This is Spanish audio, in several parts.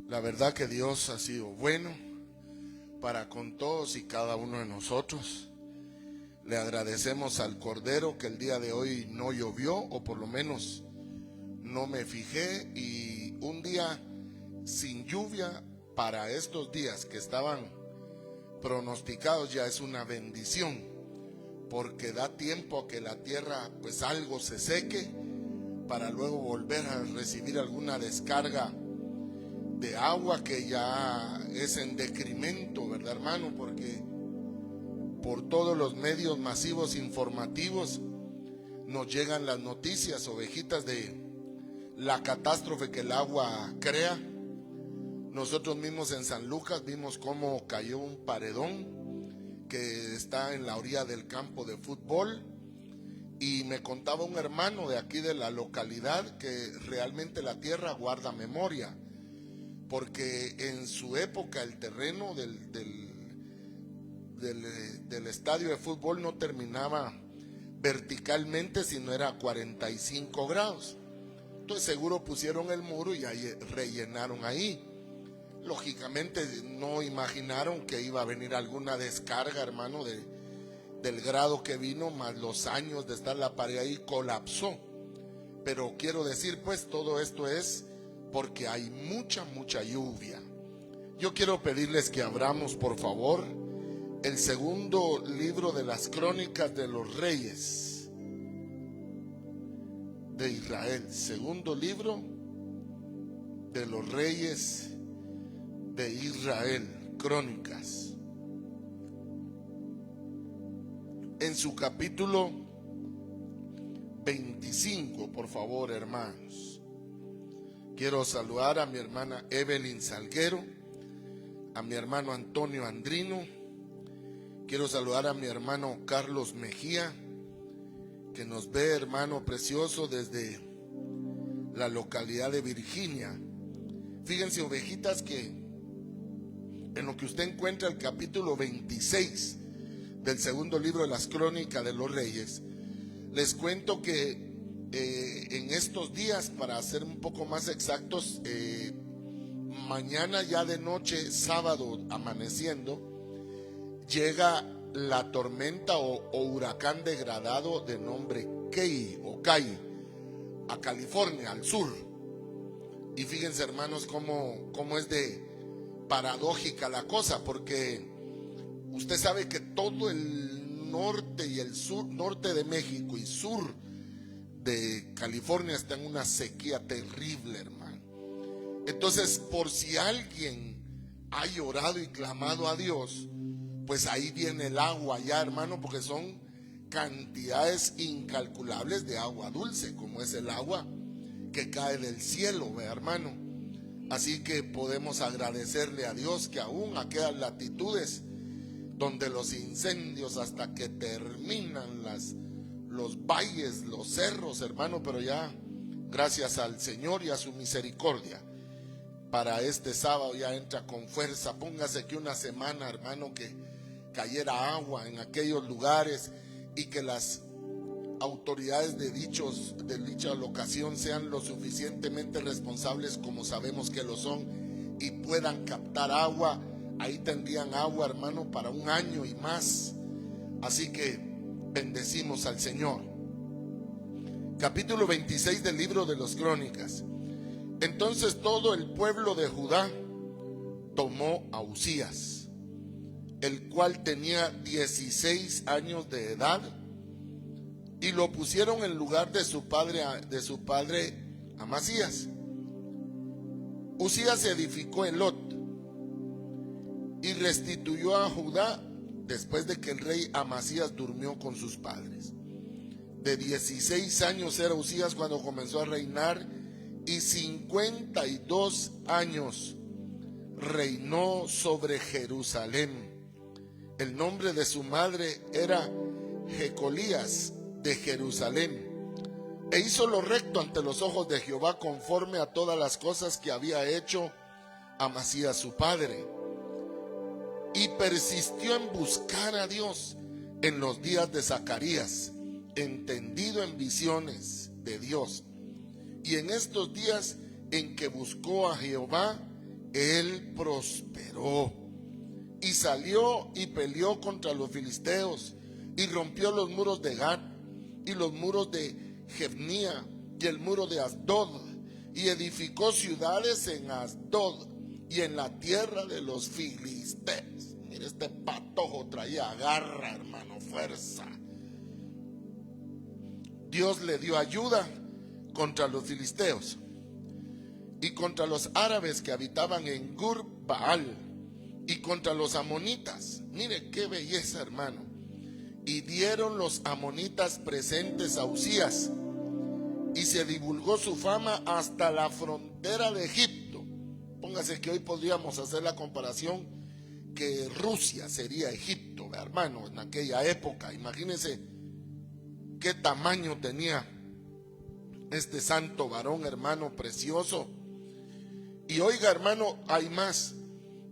La verdad que Dios ha sido bueno para con todos y cada uno de nosotros. Le agradecemos al Cordero que el día de hoy no llovió, o por lo menos no me fijé, y un día sin lluvia para estos días que estaban pronosticados ya es una bendición, porque da tiempo a que la tierra pues algo se seque para luego volver a recibir alguna descarga de agua que ya es en decremento, ¿verdad, hermano? Porque por todos los medios masivos informativos nos llegan las noticias, ovejitas, de la catástrofe que el agua crea. Nosotros mismos en San Lucas vimos cómo cayó un paredón que está en la orilla del campo de fútbol, y me contaba un hermano de aquí de la localidad que realmente la tierra guarda memoria, porque en su época el terreno del estadio de fútbol no terminaba verticalmente, sino era 45 grados. Entonces seguro pusieron el muro y ahí rellenaron ahí. Lógicamente no imaginaron que iba a venir alguna descarga, hermano, del grado que vino, más los años de estar la pared ahí, colapsó. Pero quiero decir, pues, todo esto es porque hay mucha lluvia. Yo quiero pedirles que abramos, por favor, el segundo libro de las crónicas de los reyes de Israel. Segundo libro de los reyes de Israel, crónicas. En su capítulo 25, por favor, hermanos. Quiero saludar a mi hermana Evelyn Salguero, a mi hermano Antonio Andrino. Quiero saludar a mi hermano Carlos Mejía, que nos ve, hermano precioso, desde la localidad de Virginia. Fíjense, ovejitas, que en lo que usted encuentra el capítulo 26 del segundo libro de las crónicas de los reyes, les cuento que en estos días, para ser un poco más exactos, mañana ya de noche, sábado amaneciendo, llega la tormenta o huracán degradado de nombre Kai a California, al sur. Y fíjense, hermanos, cómo es de paradójica la cosa, porque usted sabe que todo el norte y el sur, norte de México y sur de California está en una sequía terrible, hermano. Entonces, por si alguien ha llorado y clamado a Dios, pues ahí viene el agua ya, hermano, porque son cantidades incalculables de agua dulce, como es el agua que cae del cielo, ¿ve, hermano? Así que podemos agradecerle a Dios que aún aquellas latitudes donde los incendios hasta que terminan los valles, los cerros, hermano, pero ya gracias al Señor y a su misericordia, para este sábado ya entra con fuerza. Póngase que una semana, hermano, que cayera agua en aquellos lugares y que las autoridades de dicha locación sean lo suficientemente responsables, como sabemos que lo son, y puedan captar agua. Ahí tendrían agua, hermano, para un año y más. Así que bendecimos al Señor. Capítulo 26 del libro de las crónicas. Entonces todo el pueblo de Judá tomó a Uzías, el cual tenía 16 años de edad, y lo pusieron en lugar de su padre Amasías. Uzías edificó Elot y restituyó a Judá después de que el rey Amasías durmió con sus padres. De 16 años era Uzías cuando comenzó a reinar, y 52 años reinó sobre Jerusalén. El nombre de su madre era Jecolías de Jerusalén. E hizo lo recto ante los ojos de Jehová, conforme a todas las cosas que había hecho Amasías su padre. Y persistió en buscar a Dios en los días de Zacarías, entendido en visiones de Dios. Y en estos días en que buscó a Jehová, él prosperó y salió y peleó contra los filisteos y rompió los muros de Gat y los muros de Jebnía y el muro de Asdod, y edificó ciudades en Asdod y en la tierra de los filisteos. Mire, este patojo traía garra, hermano, fuerza. Dios le dio ayuda contra los filisteos y contra los árabes que habitaban en Gur-Baal y contra los amonitas. Mire qué belleza, hermano. Y dieron los amonitas presentes a Uzías, y se divulgó su fama hasta la frontera de Egipto. Póngase que hoy podríamos hacer la comparación que Rusia sería Egipto, hermano, en aquella época. Imagínense qué tamaño tenía este santo varón, hermano, precioso. Y oiga, hermano, hay más,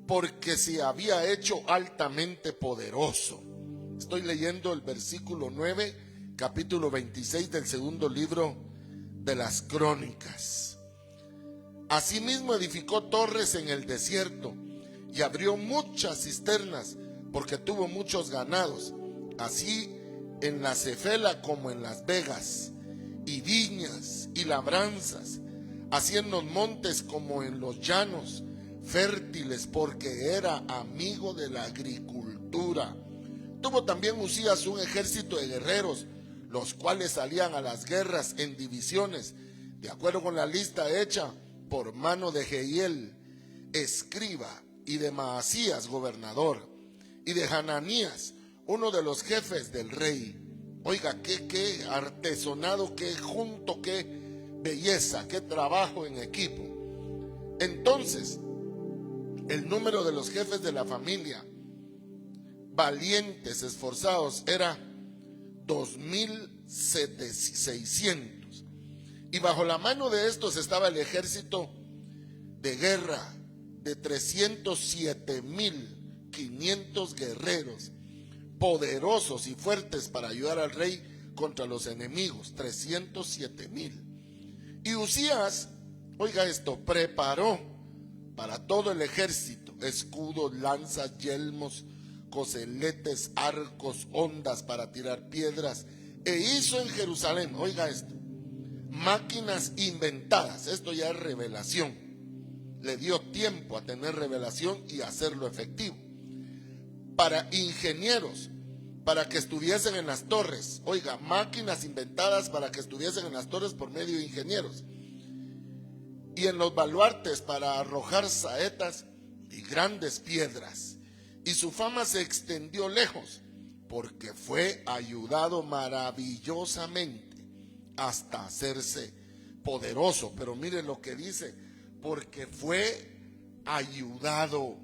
porque se había hecho altamente poderoso. Estoy leyendo el versículo 9, capítulo 26 del segundo libro de las Crónicas. Asimismo edificó torres en el desierto y abrió muchas cisternas, porque tuvo muchos ganados, así en la Cefela como en las vegas, y viñas y labranzas, así en los montes como en los llanos fértiles, porque era amigo de la agricultura. Tuvo también Uzías un ejército de guerreros, los cuales salían a las guerras en divisiones, de acuerdo con la lista hecha por mano de Jehiel, escriba, y de Maasías, gobernador, y de Hananías, uno de los jefes del rey. Oiga, qué artesonado, qué junto, qué belleza, qué trabajo en equipo. Entonces, el número de los jefes de la familia, valientes, esforzados, era 2,600. Y bajo la mano de estos estaba el ejército de guerra de 307,500 guerreros, poderosos y fuertes para ayudar al rey contra los enemigos, 307,000. Y Uzías, oiga esto, preparó para todo el ejército escudos, lanzas, yelmos, coseletes, arcos, hondas para tirar piedras, e hizo en Jerusalén, oiga esto, máquinas inventadas. Esto ya es revelación. Le dio tiempo a tener revelación y hacerlo efectivo. Para ingenieros, para que estuviesen en las torres. Oiga, máquinas inventadas para que estuviesen en las torres por medio de ingenieros. Y en los baluartes para arrojar saetas y grandes piedras. Y su fama se extendió lejos, porque fue ayudado maravillosamente hasta hacerse poderoso. Pero mire lo que dice, porque fue ayudado,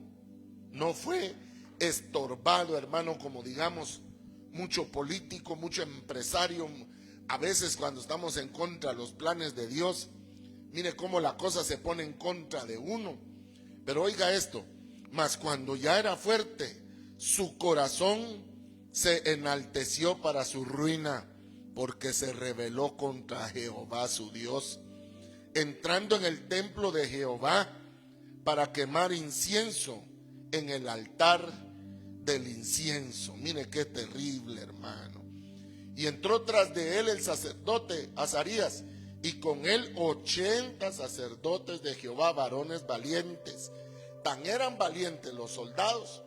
no fue estorbado, hermano, como digamos mucho político, mucho empresario. A veces cuando estamos en contra de los planes de Dios, mire cómo la cosa se pone en contra de uno. Pero oiga esto, mas cuando ya era fuerte, su corazón se enalteció para su ruina, porque se rebeló contra Jehová su Dios, entrando en el templo de Jehová para quemar incienso en el altar del incienso. Mire qué terrible, hermano. Y entró tras de él el sacerdote Azarías, y con él 80 sacerdotes de Jehová, varones valientes. Tan eran valientes los soldados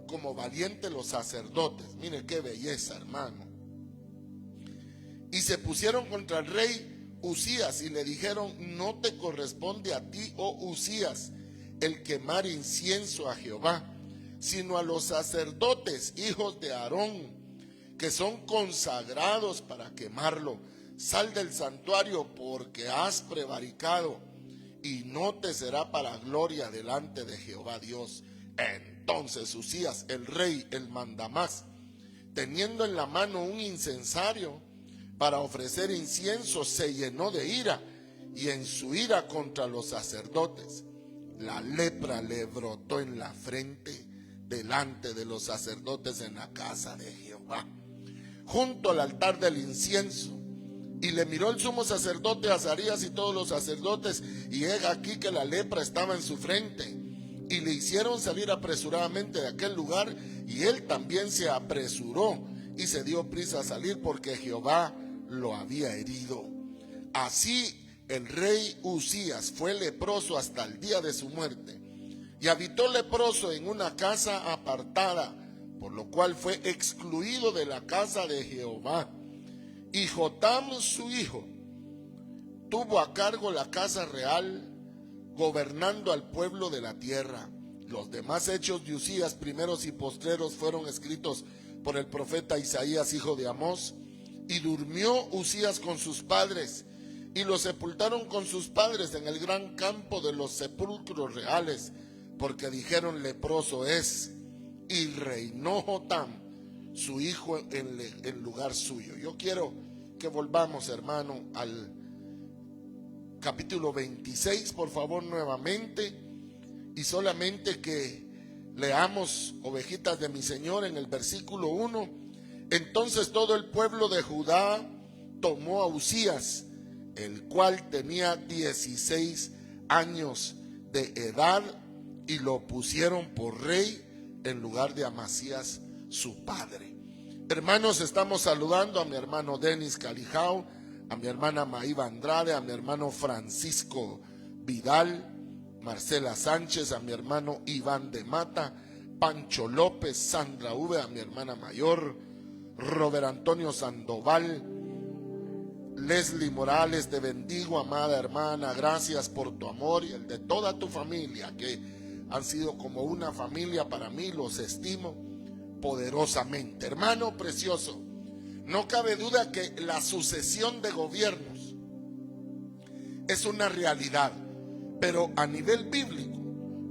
como valientes los sacerdotes. Mire qué belleza, hermano. Y se pusieron contra el rey Uzías y le dijeron: no te corresponde a ti, oh Uzías, el quemar incienso a Jehová, sino a los sacerdotes, hijos de Aarón, que son consagrados para quemarlo. Sal del santuario, porque has prevaricado, y no te será para gloria delante de Jehová Dios. Entonces Uzías, el rey, el mandamás, teniendo en la mano un incensario para ofrecer incienso, se llenó de ira, y en su ira contra los sacerdotes, la lepra le brotó en la frente delante de los sacerdotes en la casa de Jehová, junto al altar del incienso. Y le miró el sumo sacerdote Azarías y todos los sacerdotes, y he aquí que la lepra estaba en su frente. y le hicieron salir apresuradamente de aquel lugar, y él también se apresuró y se dio prisa a salir porque Jehová lo había herido. Así el rey Uzías fue leproso hasta el día de su muerte, y habitó leproso en una casa apartada, por lo cual fue excluido de la casa de Jehová. Y Jotam su hijo tuvo a cargo la casa real, gobernando al pueblo de la tierra. Los demás hechos de Uzías, primeros y postreros, fueron escritos por el profeta Isaías, hijo de Amós. Y durmió Uzías con sus padres, y lo sepultaron con sus padres en el gran campo de los sepulcros reales, porque dijeron: leproso es. Y reinó Jotam, su hijo, en lugar suyo. Yo quiero que volvamos, hermano, al capítulo 26, por favor, nuevamente, y solamente que leamos, ovejitas de mi Señor, en el versículo 1. Entonces todo el pueblo de Judá tomó a Uzías, el cual tenía 16 años de edad, y lo pusieron por rey en lugar de Amasías su padre. Hermanos, estamos saludando a mi hermano Denis Calijao, a mi hermana Maíba Andrade, a mi hermano Francisco Vidal, Marcela Sánchez, a mi hermano Iván de Mata, Pancho López, Sandra V, a mi hermana mayor, Robert Antonio Sandoval, Leslie Morales. Te bendigo, amada hermana, gracias por tu amor y el de toda tu familia, que han sido como una familia para mí, los estimo poderosamente. Hermano precioso, no cabe duda que la sucesión de gobiernos es una realidad, pero a nivel bíblico,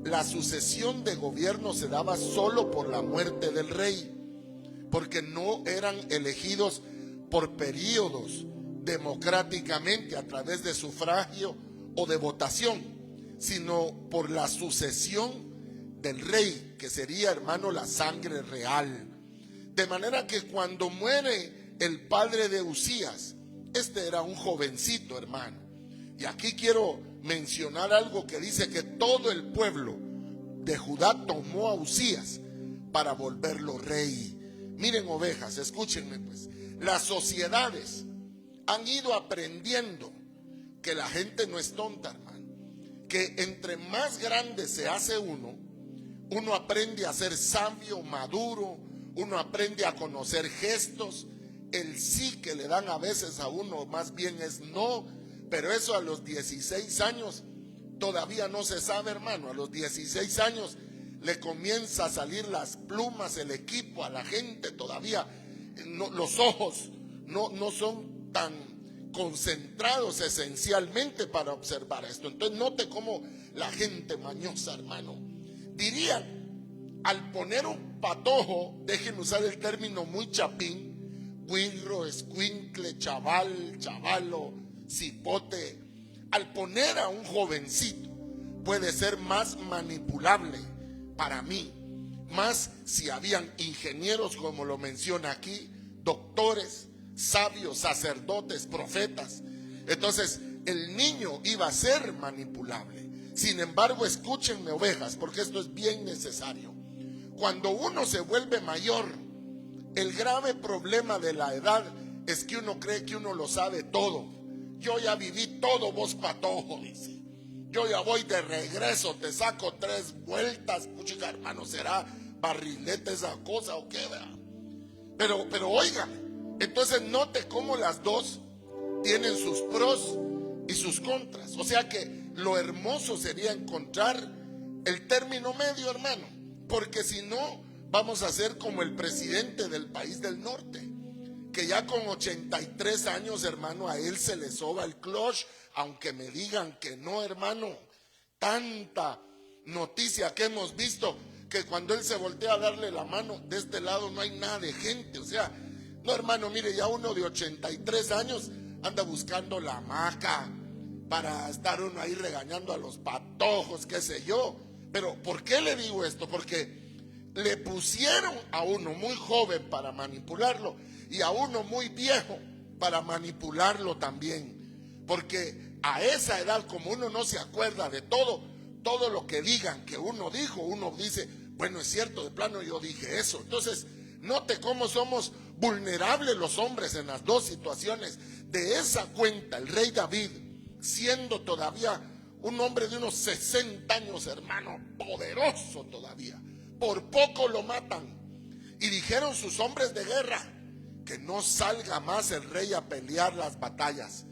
la sucesión de gobierno se daba solo por la muerte del rey, porque no eran elegidos por periodos democráticamente a través de sufragio o de votación, sino por la sucesión del rey, que sería, hermano, la sangre real. De manera que cuando muere el padre de Uzías, este era un jovencito, hermano. Y aquí quiero mencionar algo que dice que todo el pueblo de Judá tomó a Uzías para volverlo rey. Miren, ovejas, escúchenme pues. Las sociedades han ido aprendiendo que la gente no es tonta, hermano. Que entre más grande se hace uno aprende a ser sabio, maduro, uno aprende a conocer gestos. El sí que le dan a veces a uno más bien es no, pero eso a los 16 años todavía no se sabe, hermano. A los 16 años le comienza a salir las plumas, el equipo, a la gente todavía no, los ojos no son tan concentrados esencialmente para observar esto. Entonces note cómo la gente mañosa, hermano, dirían, al poner un patojo, déjenme usar el término muy chapín, guirro, escuincle, chaval, chavalo, cipote, al poner a un jovencito puede ser más manipulable para mí, más si habían ingenieros, como lo menciona aquí, doctores, sabios, sacerdotes, profetas. Entonces el niño iba a ser manipulable. Sin embargo, escúchenme, ovejas, porque esto es bien necesario. Cuando uno se vuelve mayor, el grave problema de la edad es que uno cree que uno lo sabe todo. Yo ya viví todo, vos patojo, dice. Yo ya voy de regreso, te saco 3 vueltas. Puchica, hermano, ¿será barrilete esa cosa o qué? Pero óigame, entonces note cómo las dos tienen sus pros y sus contras. O sea que lo hermoso sería encontrar el término medio, hermano, porque si no, vamos a ser como el presidente del país del norte, que ya con 83 años, hermano, a él se le soba el cloche, aunque me digan que no, hermano. Tanta noticia que hemos visto, que cuando él se voltea a darle la mano, de este lado no hay nada de gente. O sea, no, hermano, mire, ya uno de 83 años anda buscando la hamaca para estar uno ahí regañando a los patojos, qué sé yo. Pero ¿por qué le digo esto? Porque le pusieron a uno muy joven para manipularlo y a uno muy viejo para manipularlo también. Porque a esa edad, como uno no se acuerda de todo, todo lo que digan que uno dijo, uno dice, bueno, es cierto, de plano yo dije eso. Entonces, note cómo somos vulnerables los hombres en las dos situaciones. De esa cuenta, el rey David, siendo todavía un hombre de unos 60 años, hermano, poderoso todavía, por poco lo matan. Y dijeron sus hombres de guerra que no salga más el rey a pelear las batallas,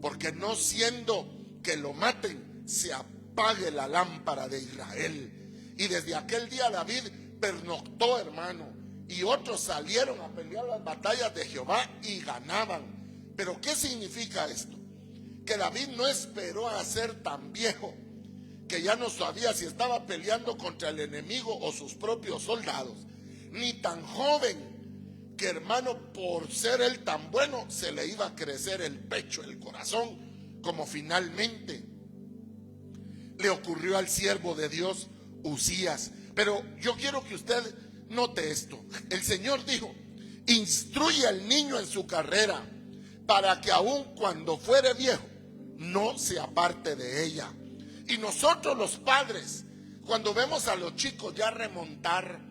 porque no siendo que lo maten, se apague la lámpara de Israel. Y desde aquel día David pernoctó, hermano, y otros salieron a pelear las batallas de Jehová y ganaban. Pero ¿qué significa esto? Que David no esperó a ser tan viejo que ya no sabía si estaba peleando contra el enemigo o sus propios soldados, ni tan joven que, hermano, por ser él tan bueno, se le iba a crecer el pecho, el corazón, como finalmente le ocurrió al siervo de Dios Uzías. Pero yo quiero que usted note esto. El Señor dijo: instruye al niño en su carrera, para que aun cuando fuere viejo no se aparte de ella. Y nosotros los padres, cuando vemos a los chicos ya remontar,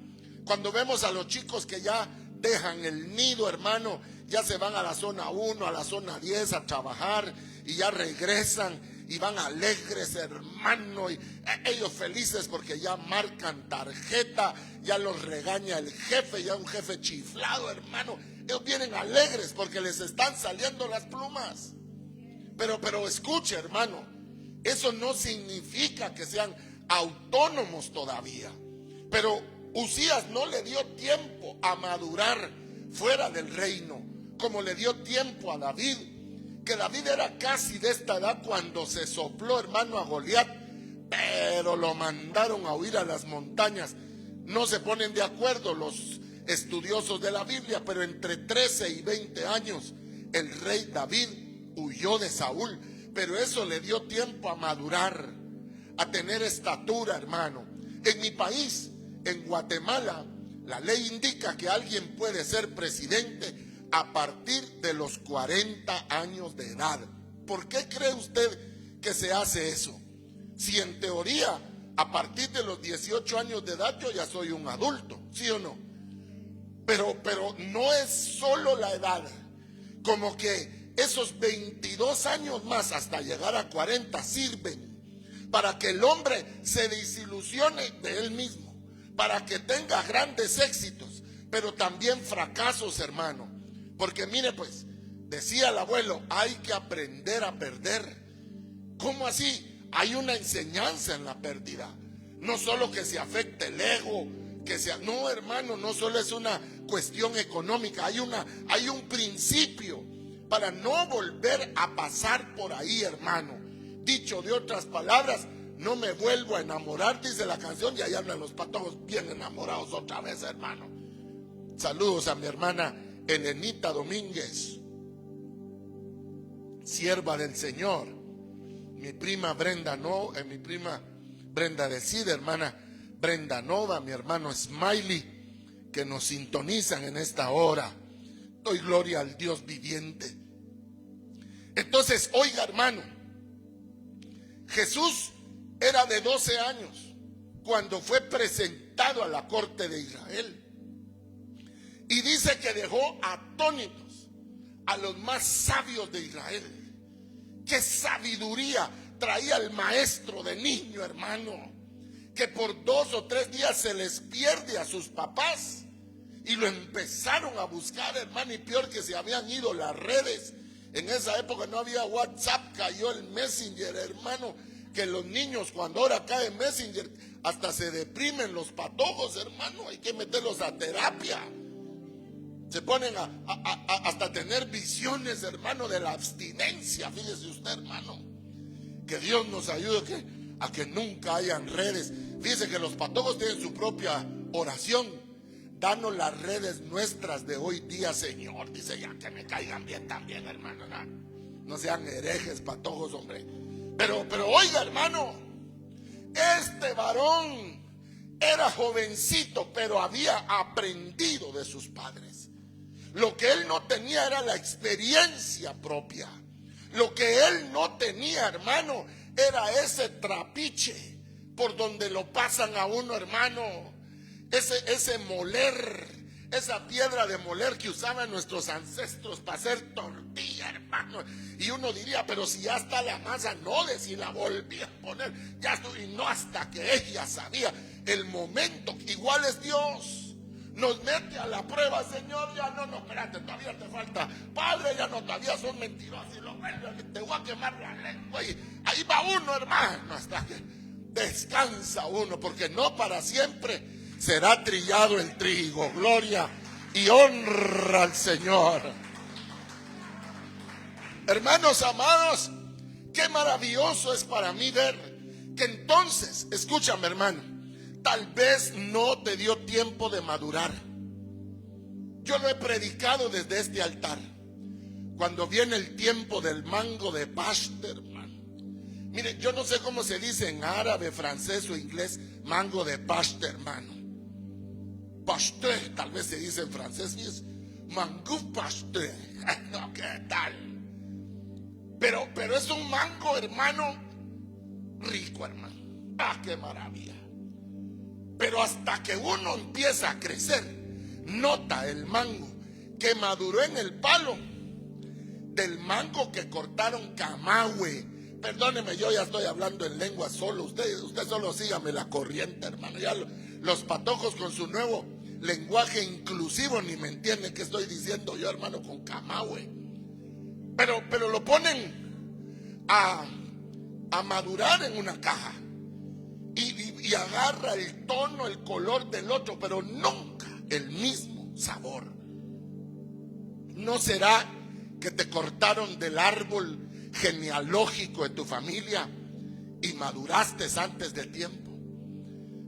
cuando vemos a los chicos que ya dejan el nido, hermano, ya se van a la zona 1, a la zona 10 a trabajar y ya regresan y van alegres, hermano, y ellos felices porque ya marcan tarjeta, ya los regaña el jefe, ya un jefe chiflado, hermano. Ellos vienen alegres porque les están saliendo las plumas. Pero escuche, hermano, eso no significa que sean autónomos todavía. Pero Uzías no le dio tiempo a madurar fuera del reino, como le dio tiempo a David, que David era casi de esta edad cuando se sopló, hermano, a Goliat, pero lo mandaron a huir a las montañas. No se ponen de acuerdo los estudiosos de la Biblia, pero entre 13 y 20 años el rey David huyó de Saúl, pero eso le dio tiempo a madurar, a tener estatura, hermano. En mi país, en Guatemala, la ley indica que alguien puede ser presidente a partir de los 40 años de edad. ¿Por qué cree usted que se hace eso? Si en teoría, a partir de los 18 años de edad yo ya soy un adulto, ¿sí o no? Pero no es solo la edad, como que esos 22 años más hasta llegar a 40 sirven para que el hombre se desilusione de él mismo, para que tenga grandes éxitos, pero también fracasos, hermano. Porque mire, pues, decía el abuelo, hay que aprender a perder. ¿Cómo así? Hay una enseñanza en la pérdida. No solo que se afecte el ego, no, hermano, no solo es una cuestión económica, hay un principio para no volver a pasar por ahí, hermano. Dicho de otras palabras, no me vuelvo a enamorar, dice la canción, y ahí andan los patojos bien enamorados otra vez, hermano. Saludos a mi hermana Elenita Domínguez, sierva del Señor. Mi prima Brenda Decide, hermana Brenda Nova, mi hermano Smiley, que nos sintonizan en esta hora. Doy gloria al Dios viviente. Entonces, oiga, hermano, Jesús era de 12 años cuando fue presentado a la corte de Israel. Y dice que dejó atónitos a los más sabios de Israel. Qué sabiduría traía el maestro de niño, hermano, que por 2 o 3 días se les pierde a sus papás y lo empezaron a buscar, hermano, y peor que se habían ido las redes. En esa época no había WhatsApp, cayó el Messenger, hermano, que los niños cuando ahora cae Messenger hasta se deprimen los patojos, hermano, hay que meterlos a terapia. Se ponen hasta tener visiones, hermano, de la abstinencia. Fíjese usted, hermano, que Dios nos ayude a que nunca hayan redes. Fíjese que los patojos tienen su propia oración. Danos las redes nuestras de hoy día, Señor. Dice, ya que me caigan bien también, hermano. No sean herejes, patojos, hombre. Pero oiga, hermano, este varón era jovencito, pero había aprendido de sus padres. Lo que él no tenía era la experiencia propia. Lo que él no tenía, hermano, era ese trapiche por donde lo pasan a uno, hermano. Ese moler, esa piedra de moler que usaban nuestros ancestros para hacer tortilla, hermano. Y uno diría, pero si ya está la masa, no de si la volví a poner. Ya estoy, y no, hasta que ella sabía el momento. Igual es Dios. Nos mete a la prueba, Señor, ya no, espérate, todavía te falta. Padre, ya no, todavía son mentirosos. Y lo vuelve, te voy a quemar la lengua. Y ahí va uno, hermano, hasta que descansa uno, porque no para siempre será trillado el trigo. Gloria y honra al Señor. Hermanos amados, qué maravilloso es para mí ver que entonces, escúchame, hermano, tal vez no te dio tiempo de madurar. Yo lo he predicado desde este altar. Cuando viene el tiempo del mango de paste, hermano. Mire, yo no sé cómo se dice en árabe, francés o inglés mango de paste, hermano. Paste, tal vez se dice en francés, y es mango paste. No, ¿qué tal? Pero es un mango, hermano, rico, hermano. Ah, qué maravilla. Pero hasta que uno empieza a crecer, nota el mango que maduró en el palo del mango que cortaron camahue. Perdóneme, yo ya estoy hablando en lengua solo. Usted solo sígame la corriente, hermano. Ya los patojos con su nuevo lenguaje inclusivo ni me entienden qué estoy diciendo yo, hermano, con camahue. Pero lo ponen a madurar en una caja. Y agarra el tono, el color del otro, pero nunca el mismo sabor. ¿No será que te cortaron del árbol genealógico de tu familia y maduraste antes de tiempo?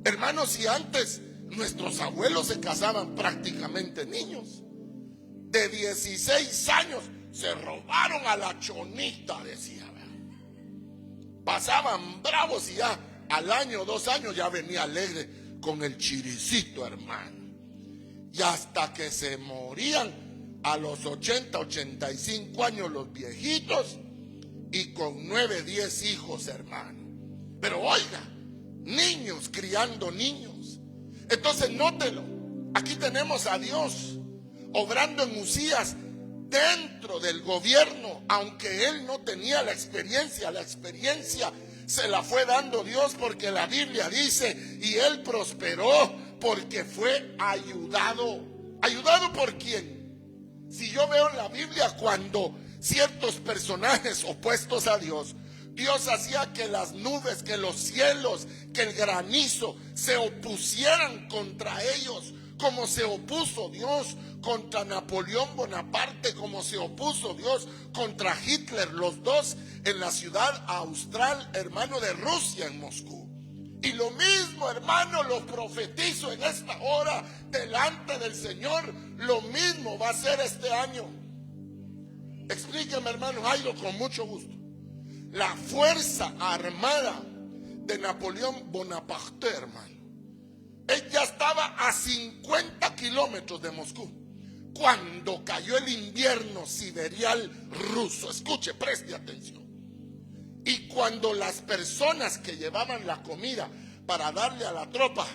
Hermanos, si antes nuestros abuelos se casaban prácticamente niños, de 16 años se robaron a la chonita, decía. Pasaban bravos y ya al año, 2 años ya venía alegre con el chiricito, hermano. Y hasta que se morían a los 80, 85 años los viejitos y con 9, 10 hijos, hermano. Pero oiga, niños criando niños. Entonces nótelo, aquí tenemos a Dios obrando en Uzías dentro del gobierno, aunque él no tenía la experiencia se la fue dando Dios, porque la Biblia dice, y él prosperó porque fue ayudado. ¿Ayudado por quién? Si yo veo en la Biblia cuando ciertos personajes opuestos a Dios, Dios hacía que las nubes, que los cielos, que el granizo se opusieran contra ellos, como se opuso Dios contra Napoleón Bonaparte, como se opuso Dios contra Hitler, los dos en la ciudad austral, hermano, de Rusia, en Moscú. Y lo mismo, hermano, lo profetizo en esta hora delante del Señor. Lo mismo va a ser este año. Explíqueme, hermano Jairo, con mucho gusto. La fuerza armada de Napoleón Bonaparte, hermano, ella estaba a 50 kilómetros de Moscú cuando cayó el invierno sideral ruso. Escuche, preste atención. Y cuando las personas que llevaban la comida para darle a la tropa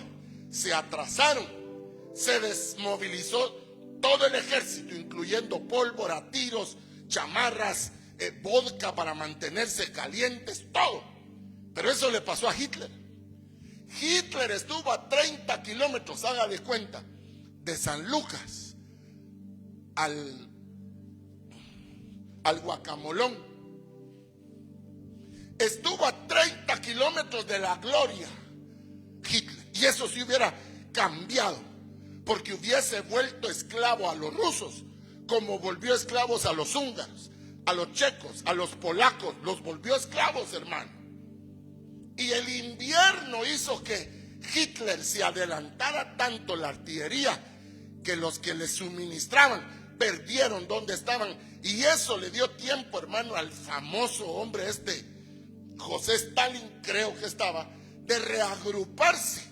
se atrasaron, se desmovilizó todo el ejército, incluyendo pólvora, tiros, chamarras, vodka para mantenerse calientes, todo. Pero eso le pasó a Hitler. Hitler estuvo a 30 kilómetros, hágale cuenta, de San Lucas al Guacamolón. Estuvo a 30 kilómetros de la gloria Hitler. Y eso sí hubiera cambiado, porque hubiese vuelto esclavo a los rusos, como volvió esclavos a los húngaros, a los checos, a los polacos. Los volvió esclavos, hermano. Y el invierno hizo que Hitler se adelantara tanto la artillería que los que le suministraban perdieron donde estaban. Y eso le dio tiempo, hermano, al famoso hombre José Stalin, creo que estaba, de reagruparse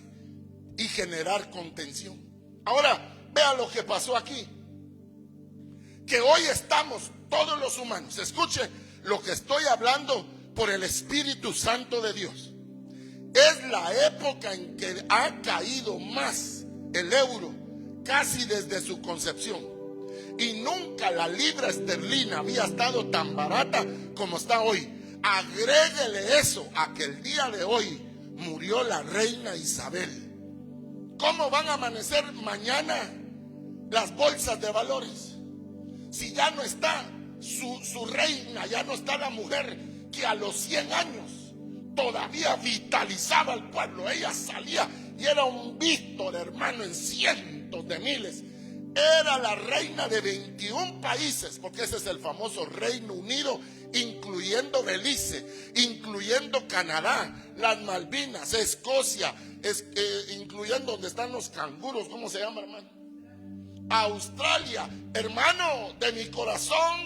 y generar contención. Ahora, vea lo que pasó aquí. Que hoy estamos todos los humanos, escuche lo que estoy hablando por el Espíritu Santo de Dios. Es la época en que ha caído más el euro, casi desde su concepción. Y nunca la libra esterlina había estado tan barata como está hoy. Agréguele eso a que el día de hoy murió la reina Isabel. ¿Cómo van a amanecer mañana las bolsas de valores? Si ya no está su reina, ya no está la mujer que a los 100 años todavía vitalizaba al pueblo. Ella salía y era un Víctor, hermano, en cientos de miles. Era la reina de 21 países, porque ese es el famoso Reino Unido, incluyendo Belice, incluyendo Canadá, las Malvinas, Escocia, incluyendo donde están los canguros, ¿cómo se llama, hermano? Australia, hermano de mi corazón.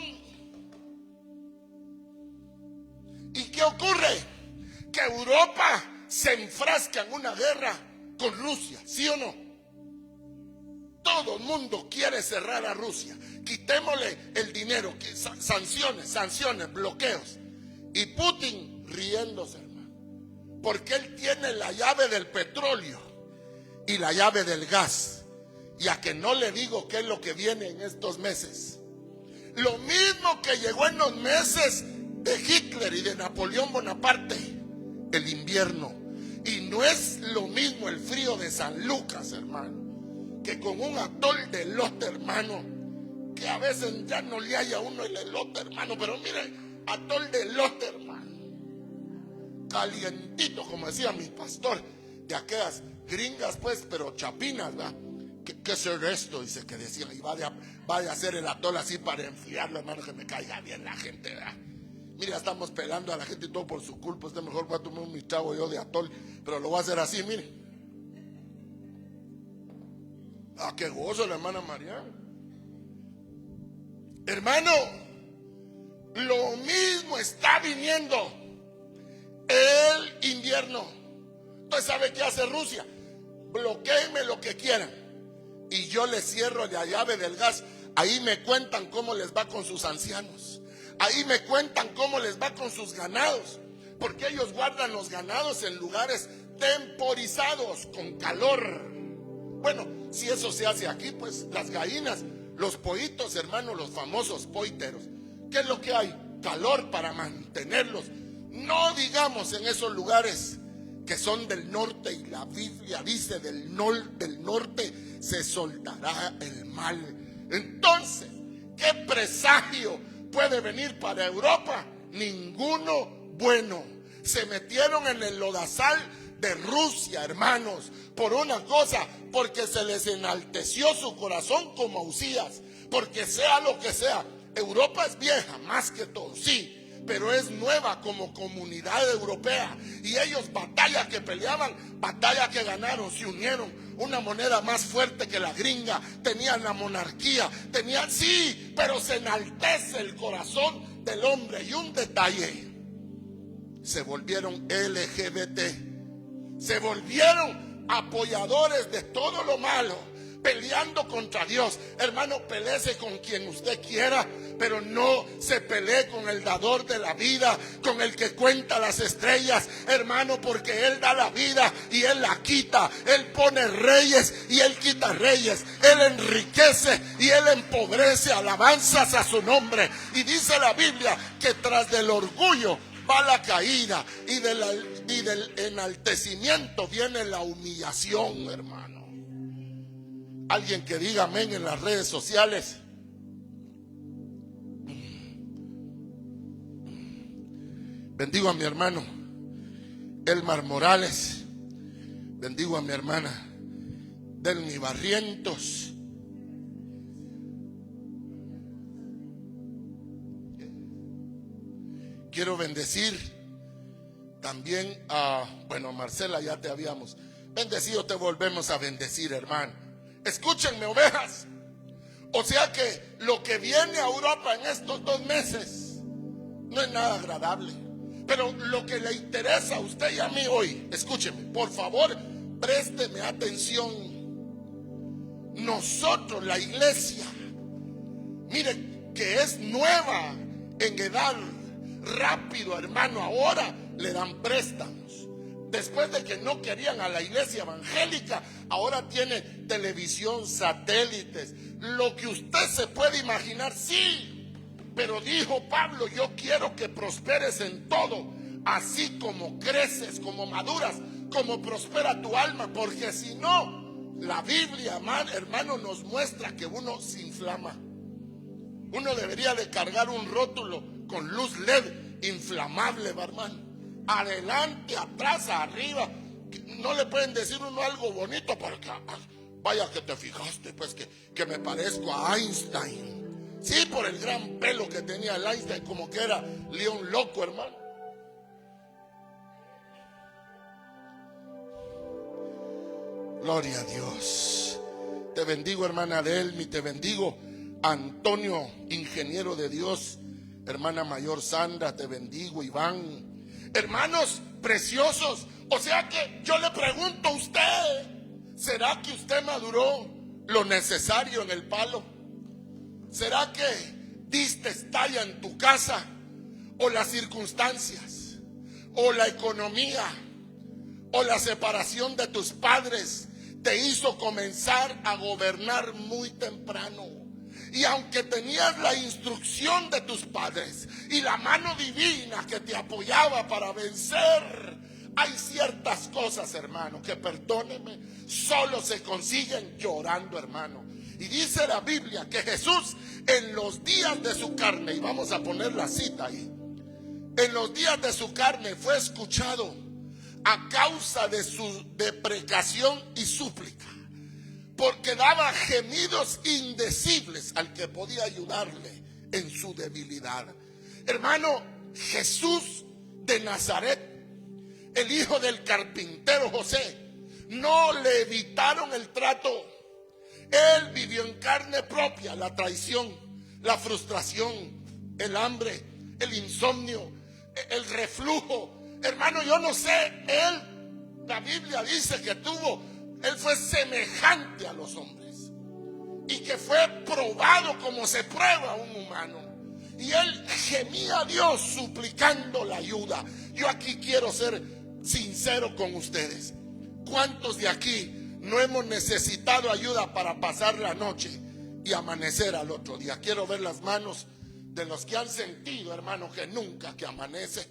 ¿Y qué ocurre? Que Europa se enfrasca en una guerra con Rusia, ¿sí o no? Todo el mundo quiere cerrar a Rusia. Quitémosle el dinero, sanciones, bloqueos. Y Putin riéndose, hermano, porque él tiene la llave del petróleo y la llave del gas. Y a que no le digo qué es lo que viene en estos meses. Lo mismo que llegó en los meses de Hitler y de Napoleón Bonaparte, el invierno. Y no es lo mismo el frío de San Lucas, hermano, que con un atol de elote, hermano, que a veces ya no le haya uno el elote, hermano, pero mire, atol de elote, hermano, calientito, como decía mi pastor, de aquellas gringas, pues, pero chapinas, ¿verdad? ¿Qué es esto? Dice que decían, y vaya a hacer el atol así para enfriarlo, hermano, que me caiga bien la gente, ¿verdad? Mira, estamos pelando a la gente y todo por su culpa. Mejor voy a tomar un chavo yo de atol, pero lo voy a hacer así, mire. Ah, qué gozo la hermana María. Hermano, lo mismo está viniendo el invierno. Entonces, ¿sabe qué hace Rusia? Bloquéenme lo que quieran y yo les cierro la llave del gas. Ahí me cuentan cómo les va con sus ancianos. Ahí me cuentan cómo les va con sus ganados, porque ellos guardan los ganados en lugares temporizados, con calor. Bueno, si eso se hace aquí, pues las gallinas, los pollitos, hermano, los famosos poiteros, ¿qué es lo que hay? Calor para mantenerlos. No digamos en esos lugares que son del norte, y la Biblia dice del norte se soltará el mal. Entonces, ¿qué presagio puede venir para Europa? Ninguno bueno. Se metieron en el lodazal de Rusia, hermanos, por una cosa, porque se les enalteció su corazón como a Usías, porque sea lo que sea, Europa es vieja más que todo, sí, pero es nueva como comunidad europea, y ellos, batalla que peleaban, batalla que ganaron, se unieron, una moneda más fuerte que la gringa, tenían la monarquía, tenían, sí, pero se enaltece el corazón del hombre. Y un detalle, se volvieron LGBT, se volvieron apoyadores de todo lo malo, peleando contra Dios. Hermano, peléese con quien usted quiera, pero no se pelee con el dador de la vida, con el que cuenta las estrellas, hermano, porque Él da la vida y Él la quita. Él pone reyes y Él quita reyes. Él enriquece y Él empobrece. Alabanzas a su nombre. Y dice la Biblia que tras del orgullo va la caída, y del enaltecimiento viene la humillación, hermano. Alguien que diga amén en las redes sociales. Bendigo a mi hermano Elmar Morales. Bendigo a mi hermana Delmi Barrientos. Quiero bendecir también a, Marcela, ya te habíamos bendecido, te volvemos a bendecir, hermano. Escúchenme, ovejas. O sea que lo que viene a Europa en estos 2 meses no es nada agradable. Pero lo que le interesa a usted y a mí hoy, escúcheme, por favor, présteme atención. Nosotros, la iglesia, mire que es nueva en edad, rápido, hermano, ahora le dan préstamos. Después de que no querían a la iglesia evangélica, ahora tiene televisión, satélites, lo que usted se puede imaginar, sí. Pero dijo Pablo, yo quiero que prosperes en todo, así como creces, como maduras, como prospera tu alma, porque si no, la Biblia, hermano, nos muestra que uno se inflama. Uno debería de cargar un rótulo con luz LED inflamable, hermano. Adelante, atrás, arriba. No le pueden decir uno algo bonito porque vaya que te fijaste, pues que me parezco a Einstein. Sí, por el gran pelo que tenía el Einstein, como que era león loco, hermano. Gloria a Dios. Te bendigo, hermana Delmi, te bendigo, Antonio, ingeniero de Dios, hermana mayor Sandra, te bendigo, Iván. Hermanos preciosos, o sea que yo le pregunto a usted, ¿será que usted maduró lo necesario en el palo? ¿Será que diste talla en tu casa? ¿O las circunstancias? ¿O la economía? ¿O la separación de tus padres te hizo comenzar a gobernar muy temprano? Y aunque tenías la instrucción de tus padres y la mano divina que te apoyaba para vencer, hay ciertas cosas, hermano, que perdóneme, solo se consiguen llorando, hermano. Y dice la Biblia que Jesús en los días de su carne, y vamos a poner la cita ahí, en los días de su carne fue escuchado a causa de su deprecación y súplica, porque daba gemidos indecibles al que podía ayudarle en su debilidad. Hermano, Jesús de Nazaret, el hijo del carpintero José, no le evitaron el trato. Él vivió en carne propia la traición, la frustración, el hambre, el insomnio, el reflujo. Hermano, yo no sé, la Biblia dice que él fue semejante a los hombres y que fue probado como se prueba un humano. Y él gemía a Dios suplicando la ayuda. Yo aquí quiero ser sincero con ustedes. ¿Cuántos de aquí no hemos necesitado ayuda para pasar la noche y amanecer al otro día? Quiero ver las manos de los que han sentido, hermano, que nunca que amanece.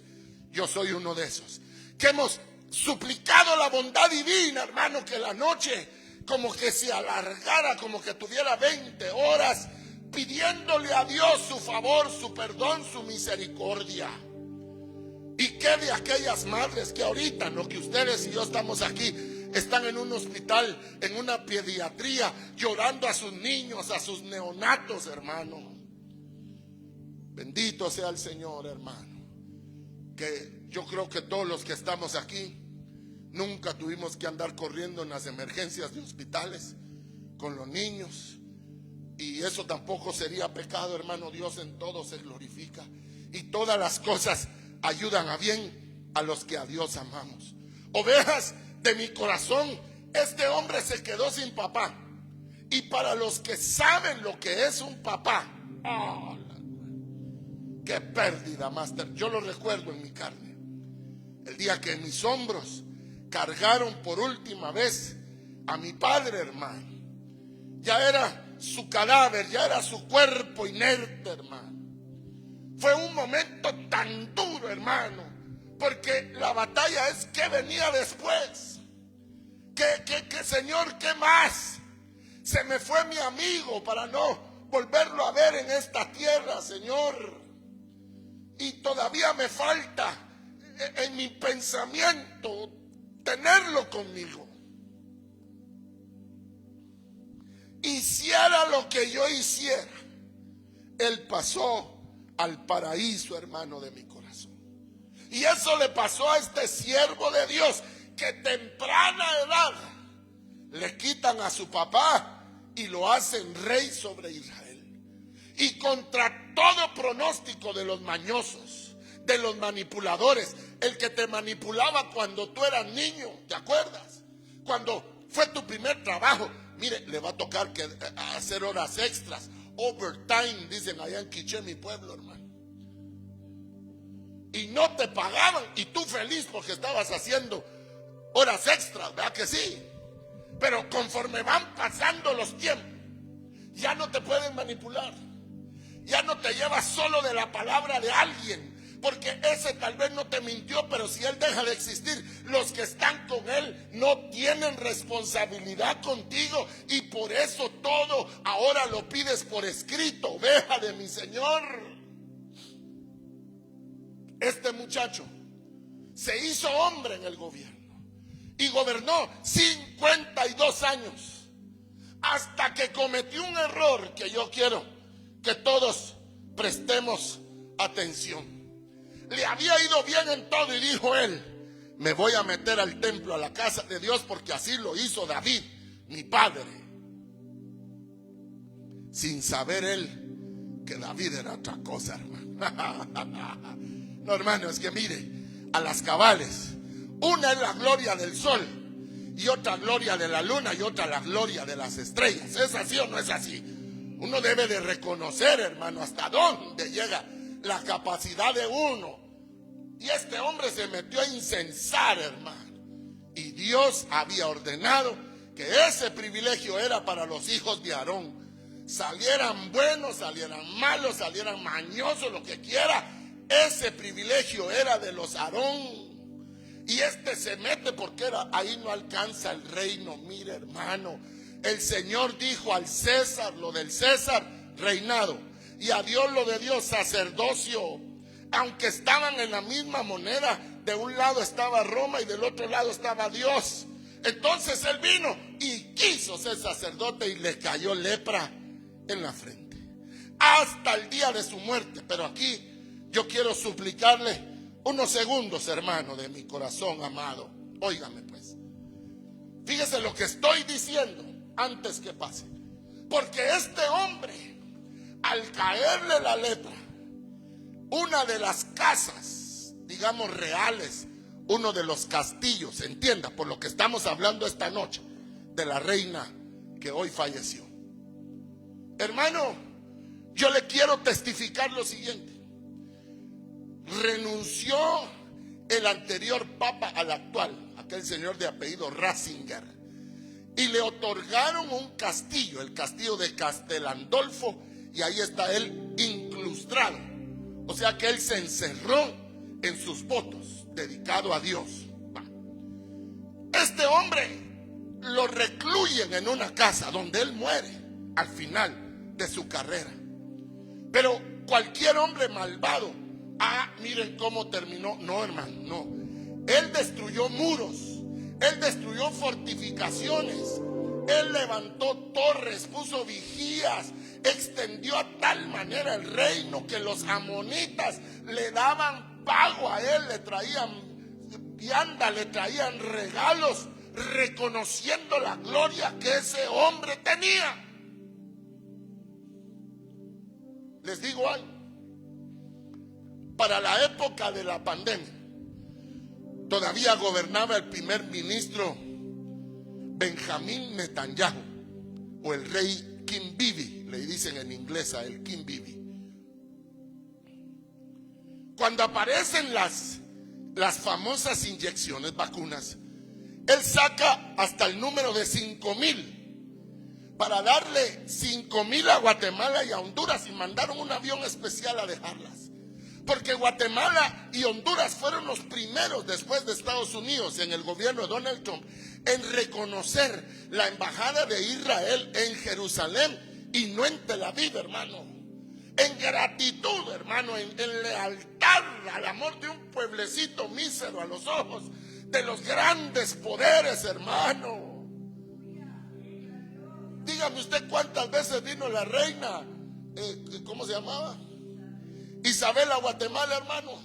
Yo soy uno de esos, que hemos suplicado la bondad divina, hermano, que la noche como que se alargara, como que tuviera 20 horas, pidiéndole a Dios su favor, su perdón, su misericordia. ¿Y qué de aquellas madres que ahorita, no, que ustedes y yo estamos aquí, están en un hospital, en una pediatría, llorando a sus niños, a sus neonatos, hermano? Bendito sea el Señor, hermano. Que yo creo que todos los que estamos aquí nunca tuvimos que andar corriendo en las emergencias de hospitales con los niños, y eso tampoco sería pecado, hermano. Dios en todo se glorifica y todas las cosas ayudan a bien a los que a Dios amamos. Ovejas de mi corazón, este hombre se quedó sin papá, y para los que saben lo que es un papá, qué pérdida, máster. Yo lo recuerdo en mi carne, el día que en mis hombros cargaron por última vez a mi padre, hermano. Ya era su cadáver, ya era su cuerpo inerte, hermano. Fue un momento tan duro, hermano, porque la batalla es que venía después. ¿Qué, Señor, qué más? Se me fue mi amigo para no volverlo a ver en esta tierra, Señor. Y todavía me falta en mi pensamiento tenerlo conmigo. Hiciera lo que yo hiciera, él pasó al paraíso, hermano, de mi corazón. Y eso le pasó a este siervo de Dios, que temprana edad le quitan a su papá y lo hacen rey sobre Israel. Y contra todo pronóstico de los mañosos, de los manipuladores, el que te manipulaba cuando tú eras niño, ¿te acuerdas? Cuando fue tu primer trabajo, mire, le va a tocar hacer horas extras, overtime, dicen allá en Quiché, mi pueblo, hermano. Y no te pagaban, y tú feliz porque estabas haciendo horas extras, ¿verdad que sí? Pero conforme van pasando los tiempos, ya no te pueden manipular. Ya no te llevas solo de la palabra de alguien, porque ese tal vez no te mintió, pero si él deja de existir, los que están con él no tienen responsabilidad contigo, y por eso todo ahora lo pides por escrito. Oveja de mi Señor. Este muchacho se hizo hombre en el gobierno y gobernó 52 años hasta que cometió un error que yo quiero que todos prestemos atención. Le había ido bien en todo y dijo él: me voy a meter al templo, a la casa de Dios, porque así lo hizo David, mi padre. Sin saber él que David era otra cosa, hermano. No, hermano, es que mire, a las cabales, una es la gloria del sol y otra gloria de la luna y otra la gloria de las estrellas. ¿Es así o no es así? Uno debe de reconocer, hermano, hasta dónde llega la capacidad de uno. Y este hombre se metió a incensar, hermano. Y Dios había ordenado que ese privilegio era para los hijos de Aarón. Salieran buenos, salieran malos, salieran mañosos, lo que quiera, ese privilegio era de los Aarón. Y este se mete porque ahí no alcanza el reino. Mire, hermano, el Señor dijo al César lo del César, reinado, y a Dios lo de Dios, sacerdocio. Aunque estaban en la misma moneda, de un lado estaba Roma y del otro lado estaba Dios. Entonces él vino y quiso ser sacerdote y le cayó lepra en la frente hasta el día de su muerte. Pero aquí yo quiero suplicarle unos segundos, hermano, de mi corazón amado. Óigame pues, fíjese lo que estoy diciendo antes que pase. Porque este hombre, al caerle la lepra, una de las casas, digamos reales, uno de los castillos, entienda, por lo que estamos hablando esta noche, de la reina que hoy falleció. Hermano, yo le quiero testificar lo siguiente. Renunció el anterior papa al actual, aquel señor de apellido Ratzinger, y le otorgaron un castillo, el castillo de Castelandolfo, y ahí está él incrustado. O sea que él se encerró en sus votos, dedicado a Dios. Este hombre lo recluyen en una casa donde él muere al final de su carrera. Pero cualquier hombre malvado, miren cómo terminó. No, hermano, no. Él destruyó muros, él destruyó fortificaciones, él levantó torres, puso vigías, extendió a tal manera el reino que los amonitas le daban pago a él, le traían vianda, le traían regalos, reconociendo la gloria que ese hombre tenía. Les digo algo, para la época de la pandemia, todavía gobernaba el primer ministro Benjamín Netanyahu, o el rey King Bibi, le dicen en inglés a él King Bibi. Cuando aparecen las famosas inyecciones, vacunas, él saca hasta el número de 5,000 para darle 5,000 a Guatemala y a Honduras, y mandaron un avión especial a dejarlas. Porque Guatemala y Honduras fueron los primeros, después de Estados Unidos, en el gobierno de Donald Trump, en reconocer la embajada de Israel en Jerusalén y no en Tel Aviv, hermano. En gratitud, hermano, en lealtad al amor de un pueblecito mísero a los ojos de los grandes poderes, hermano. Dígame usted cuántas veces vino la reina, ¿cómo se llamaba? Isabel a Guatemala, hermano.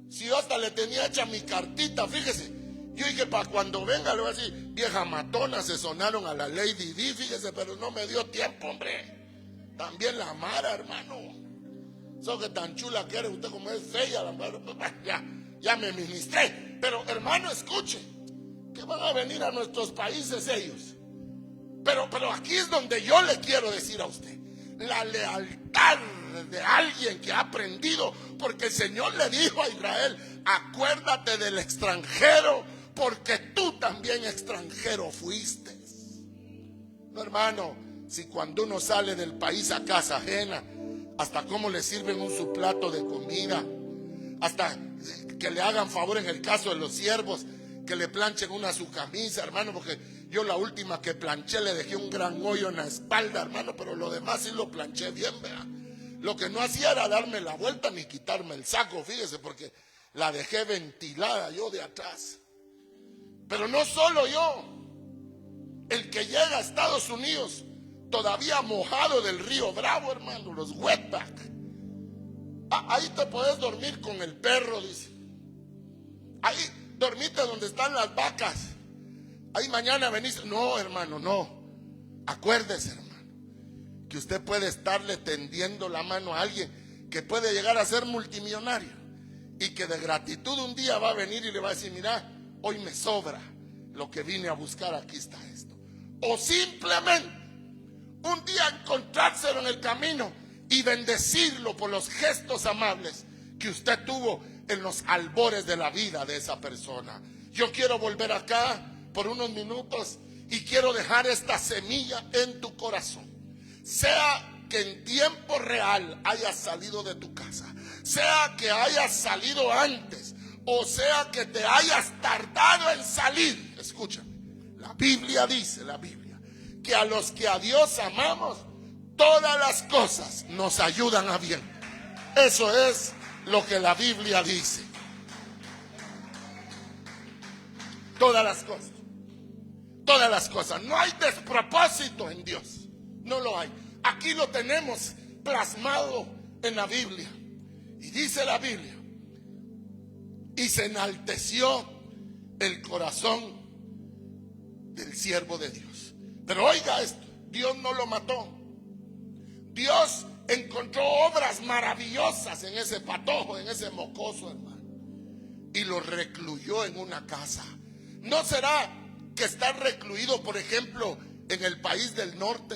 Si yo hasta le tenía hecha mi cartita, fíjese. Yo dije, para cuando venga le voy a decir, vieja matona, se sonaron a la Lady Di, fíjese, pero no me dio tiempo, hombre. También la Mara, hermano. Eso que tan chula que eres, usted como es fea, la Mara, ya me ministré. Pero hermano, escuche, que van a venir a nuestros países ellos. Pero aquí es donde yo le quiero decir a usted, la lealtad de alguien que ha aprendido, porque el Señor le dijo a Israel, acuérdate del extranjero, porque tú también extranjero fuiste. No, hermano, si cuando uno sale del país a casa ajena, hasta cómo le sirven su plato de comida, hasta que le hagan favor en el caso de los siervos, que le planchen su camisa, hermano, porque yo la última que planché le dejé un gran hoyo en la espalda, hermano, pero lo demás sí lo planché bien, ¿verdad? Lo que no hacía era darme la vuelta ni quitarme el saco, fíjese, porque la dejé ventilada yo de atrás. Pero no solo yo, el que llega a Estados Unidos todavía mojado del río Bravo, hermano, los wetback. Ahí te puedes dormir con el perro, dice. Ahí dormite donde están las vacas. Ahí mañana venís. No, hermano, no. Acuérdese, hermano, que usted puede estarle tendiendo la mano a alguien que puede llegar a ser multimillonario y que de gratitud un día va a venir y le va a decir: mira, hoy me sobra lo que vine a buscar, aquí está esto. O simplemente un día encontrárselo en el camino y bendecirlo por los gestos amables que usted tuvo en los albores de la vida de esa persona. Yo quiero volver acá por unos minutos y quiero dejar esta semilla en tu corazón. Sea que en tiempo real hayas salido de tu casa, sea que hayas salido antes, o sea que te hayas tardado en salir. Escúchame, la Biblia dice, que a los que a Dios amamos, todas las cosas nos ayudan a bien. Eso es lo que la Biblia dice. Todas las cosas. Todas las cosas. No hay despropósito en Dios. No lo hay. Aquí lo tenemos plasmado en la Biblia. Y dice la Biblia: y se enalteció el corazón del siervo de Dios. Pero oiga esto, Dios no lo mató. Dios encontró obras maravillosas en ese patojo, en ese mocoso, hermano, y lo recluyó en una casa. ¿No será que está recluido, por ejemplo, en el país del norte,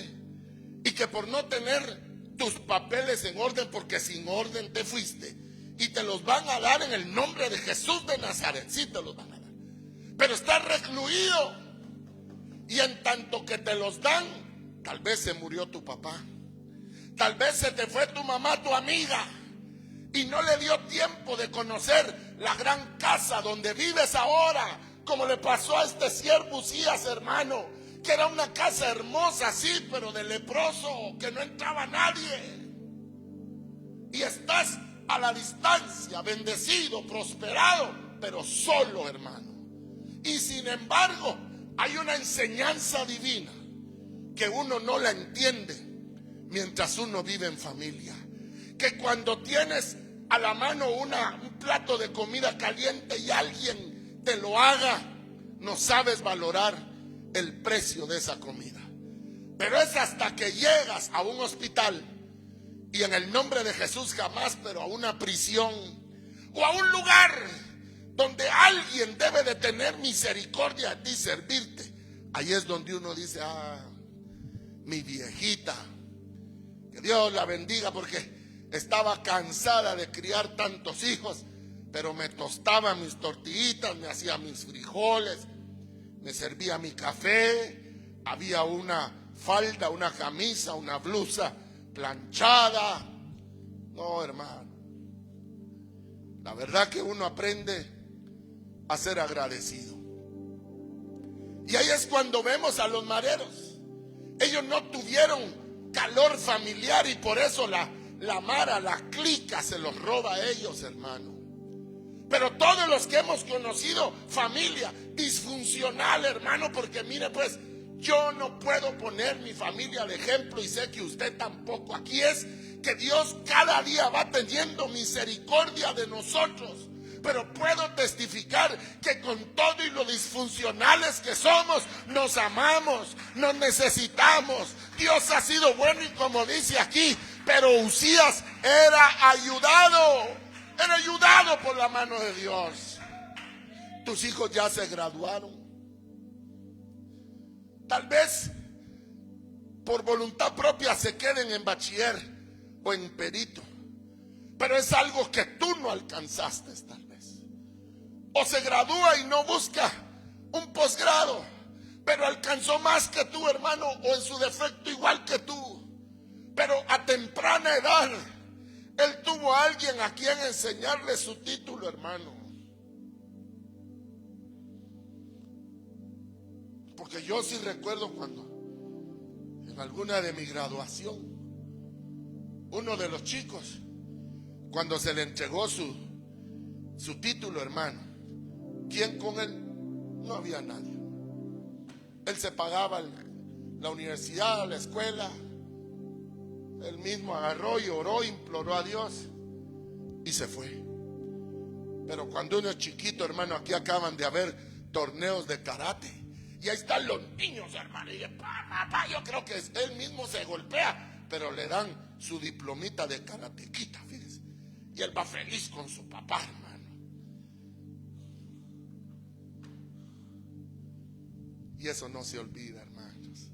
y que por no tener tus papeles en orden, porque sin orden te fuiste, y te los van a dar en el nombre de Jesús de Nazaret? Sí te los van a dar, pero está recluido. Y en tanto que te los dan, tal vez se murió tu papá, tal vez se te fue tu mamá, tu amiga, y no le dio tiempo de conocer la gran casa donde vives ahora, como le pasó a este siervo Uzías, hermano, que era una casa hermosa, sí, pero de leproso, que no entraba nadie. Y estás a la distancia, bendecido, prosperado, pero solo, hermano. Y sin embargo, hay una enseñanza divina que uno no la entiende mientras uno vive en familia. Que cuando tienes a la mano un plato de comida caliente y alguien te lo haga, no sabes valorar el precio de esa comida. Pero es hasta que llegas a un hospital y en el nombre de Jesús jamás, pero a una prisión o a un lugar donde alguien debe de tener misericordia a ti, servirte, ahí es donde uno dice: mi viejita, que Dios la bendiga, porque estaba cansada de criar tantos hijos, pero me tostaba mis tortillitas, me hacía mis frijoles, me servía mi café, había una falda, una camisa, una blusa planchada. No, hermano, la verdad que uno aprende a ser agradecido. Y ahí es cuando vemos a los mareros. Ellos no tuvieron calor familiar y por eso la mara, la clica se los roba a ellos, hermano. Pero todos los que hemos conocido familia disfuncional, hermano, porque mire pues, yo no puedo poner mi familia de ejemplo y sé que usted tampoco. Aquí es que Dios cada día va teniendo misericordia de nosotros. Pero puedo testificar que con todo y lo disfuncionales que somos, nos amamos, nos necesitamos. Dios ha sido bueno y como dice aquí, pero Uzías era ayudado por la mano de Dios. Tus hijos ya se graduaron. Tal vez por voluntad propia se queden en bachiller o en perito, pero es algo que tú no alcanzaste tal vez. O se gradúa y no busca un posgrado, pero alcanzó más que tú, hermano, o en su defecto igual que tú. Pero a temprana edad, él tuvo a alguien a quien enseñarle su título, hermano. Porque yo sí recuerdo cuando en alguna de mi graduación, uno de los chicos, cuando se le entregó su título, hermano, ¿quién con él? No había nadie. Él se pagaba la universidad, la escuela. Él mismo agarró y oró, imploró a Dios y se fue. Pero cuando uno es chiquito, hermano, aquí acaban de haber torneos de karate y ahí están los niños, hermano, y yo creo que él mismo se golpea, pero le dan su diplomita de karatequita, fíjese, y él va feliz con su papá, hermano. Y eso no se olvida, hermanos.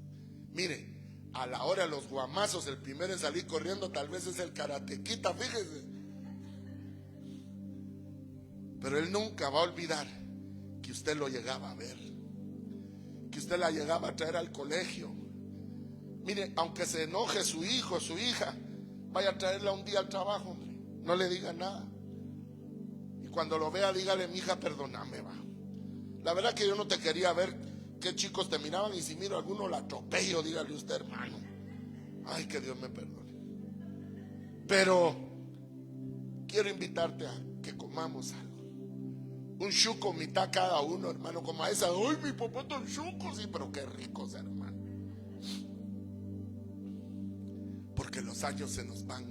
Mire, a la hora de los guamazos, el primero en salir corriendo tal vez es el karatequita, fíjese. Pero él nunca va a olvidar que usted lo llegaba a ver, que usted la llegaba a traer al colegio. Mire, aunque se enoje su hijo, su hija, vaya a traerla un día al trabajo, hombre. No le diga nada. Y cuando lo vea, dígale: mi hija, perdóname, va. La verdad que yo no te quería ver. Qué chicos te miraban, y si miro a alguno la atropello, dígale usted, hermano. Ay, que Dios me perdone. Pero quiero invitarte a que comamos algo. Un chuco mitad cada uno, hermano, como a esa. Ay, mi papá está un chuco, sí, pero qué ricos, hermano. Porque los años se nos van.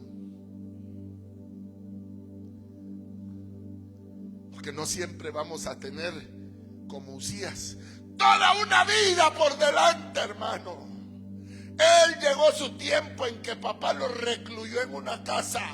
Porque no siempre vamos a tener, como Usías, toda una vida por delante, hermano. Él llegó su tiempo en que papá lo recluyó en una casa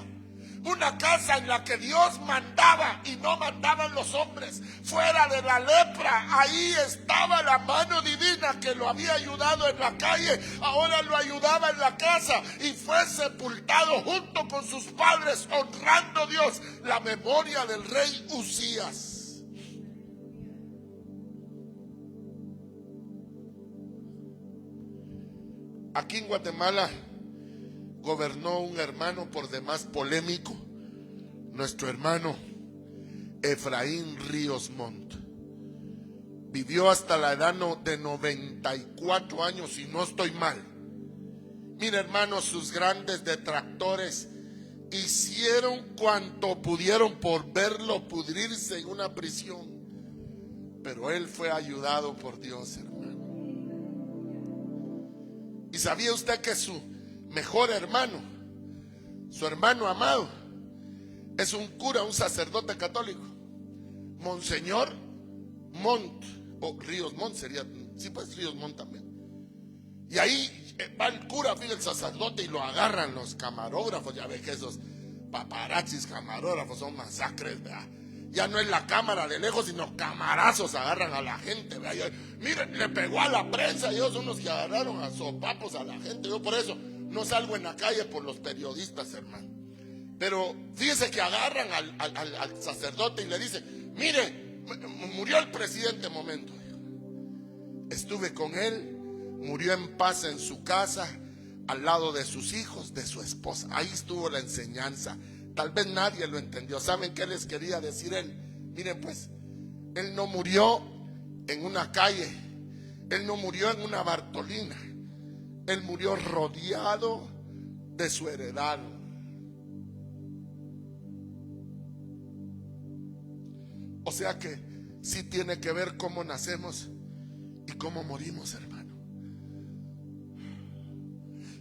en la que Dios mandaba y no mandaban los hombres. Fuera de la lepra, ahí estaba la mano divina que lo había ayudado en la calle, ahora lo ayudaba en la casa, y fue sepultado junto con sus padres, honrando a Dios, la memoria del rey Usías. Aquí en Guatemala gobernó un hermano por demás polémico, nuestro hermano Efraín Ríos Montt. Vivió hasta la edad de 94 años, y no estoy mal. Mira, hermano, sus grandes detractores hicieron cuanto pudieron por verlo pudrirse en una prisión, pero él fue ayudado por Dios, hermano. ¿Y sabía usted que su mejor hermano, su hermano amado, es un cura, un sacerdote católico? Monseñor Montt, o Ríos Montt sería, sí, pues Ríos Montt también. Y ahí va el cura, fíjate, el sacerdote, y lo agarran los camarógrafos. Ya ve que esos paparazzis camarógrafos son masacres, ¿verdad? Ya no es la cámara de lejos, sino camarazos agarran a la gente, ¿verdad? Miren, le pegó a la prensa, ellos son los que agarraron a sopapos a la gente. Yo por eso no salgo en la calle por los periodistas, hermano. Pero fíjese que agarran al sacerdote y le dicen: mire, murió el presidente, momento. Estuve con él, murió en paz en su casa, al lado de sus hijos, de su esposa. Ahí estuvo la enseñanza. Tal vez nadie lo entendió. ¿Saben qué les quería decir él? Miren, pues, él no murió en una calle, él no murió en una Bartolina, él murió rodeado de su heredad. O sea que sí tiene que ver cómo nacemos y cómo morimos, hermano.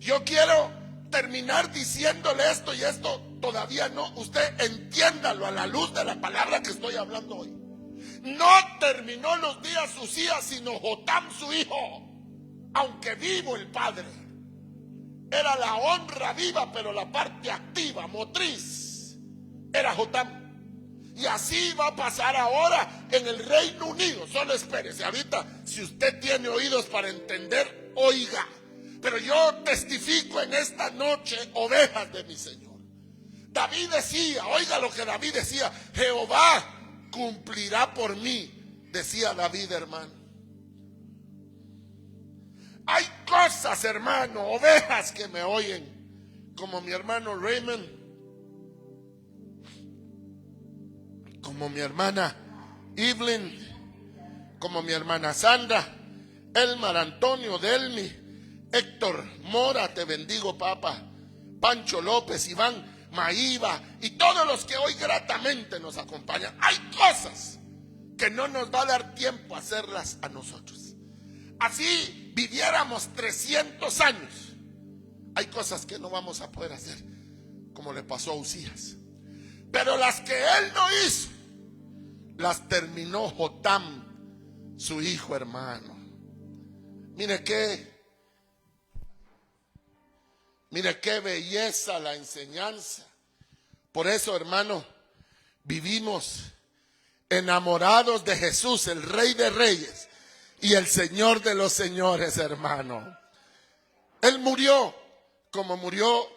Yo quiero terminar diciéndole esto, y esto todavía no, usted entiéndalo a la luz de la palabra que estoy hablando hoy. No terminó los días Usías, sino Jotam su hijo, aunque vivo el padre. Era la honra viva, pero la parte activa, motriz, era Jotam. Y así va a pasar ahora en el Reino Unido. Solo espérese, ahorita, si usted tiene oídos para entender, oiga. Pero yo testifico en esta noche, ovejas de mi Señor. David decía, oiga lo que David decía: Jehová cumplirá por mí, decía David, hermano. Hay cosas, hermano, ovejas que me oyen, como mi hermano Raymond, como mi hermana Evelyn, como mi hermana Sandra, Elmar, Antonio, Delmi, Héctor Mora, te bendigo, papá, Pancho López, Iván, Maíba y todos los que hoy gratamente nos acompañan. Hay cosas que no nos va a dar tiempo a hacerlas a nosotros. Así viviéramos 300 años. Hay cosas que no vamos a poder hacer, como le pasó a Usías. Pero las que él no hizo, las terminó Jotam, su hijo, hermano. Mire qué belleza la enseñanza. Por eso, hermano, vivimos enamorados de Jesús, el Rey de Reyes y el Señor de los Señores, hermano. Él murió como murió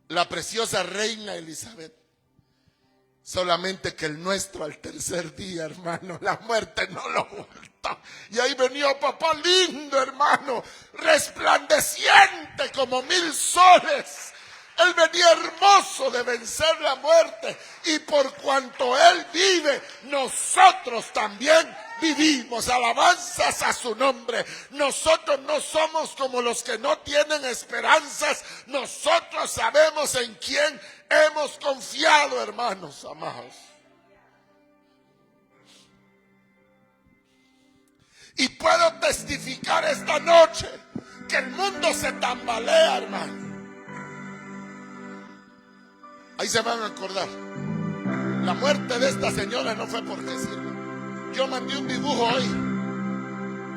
la preciosa reina Elizabeth. Solamente que el nuestro al tercer día, hermano, la muerte no lo vuelta. Y ahí venía papá lindo, hermano, resplandeciente como 1000 soles. Él venía hermoso de vencer la muerte. Y por cuanto Él vive, nosotros también vivimos. Alabanzas a su nombre. Nosotros no somos como los que no tienen esperanzas. Nosotros sabemos en quién hemos confiado, hermanos amados. Y puedo testificar esta noche que el mundo se tambalea, hermano. Ahí se van a acordar. La muerte de esta señora no fue porque sirve. Yo mandé un dibujo hoy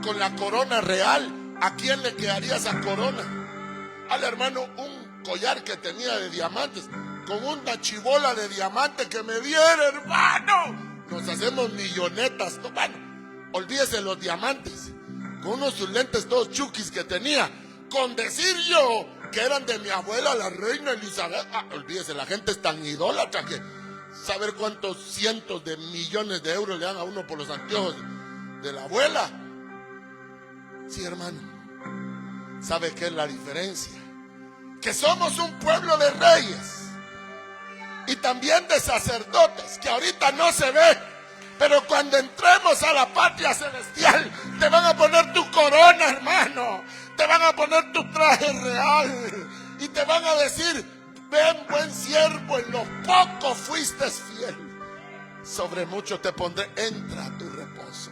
con la corona real. ¿A quién le quedaría esa corona? Al hermano, un collar que tenía de diamantes, con una chibola de diamante que me diera, hermano. Nos hacemos millonetas. Bueno, olvídese los diamantes. Con unos sus lentes todos chukis que tenía. Con decir yo que eran de mi abuela, la reina Elizabeth. Olvídese, la gente es tan idólatra que saber cuántos cientos de millones de euros le dan a uno por los anteojos de la abuela. Sí, hermano. ¿Sabe qué es la diferencia? Que somos un pueblo de reyes y también de sacerdotes, que ahorita no se ve, pero cuando entremos a la patria celestial te van a poner tu corona, hermano, te van a poner tu traje real y te van a decir: ven, buen siervo, en lo poco fuiste fiel, sobre mucho te pondré, entra a tu reposo.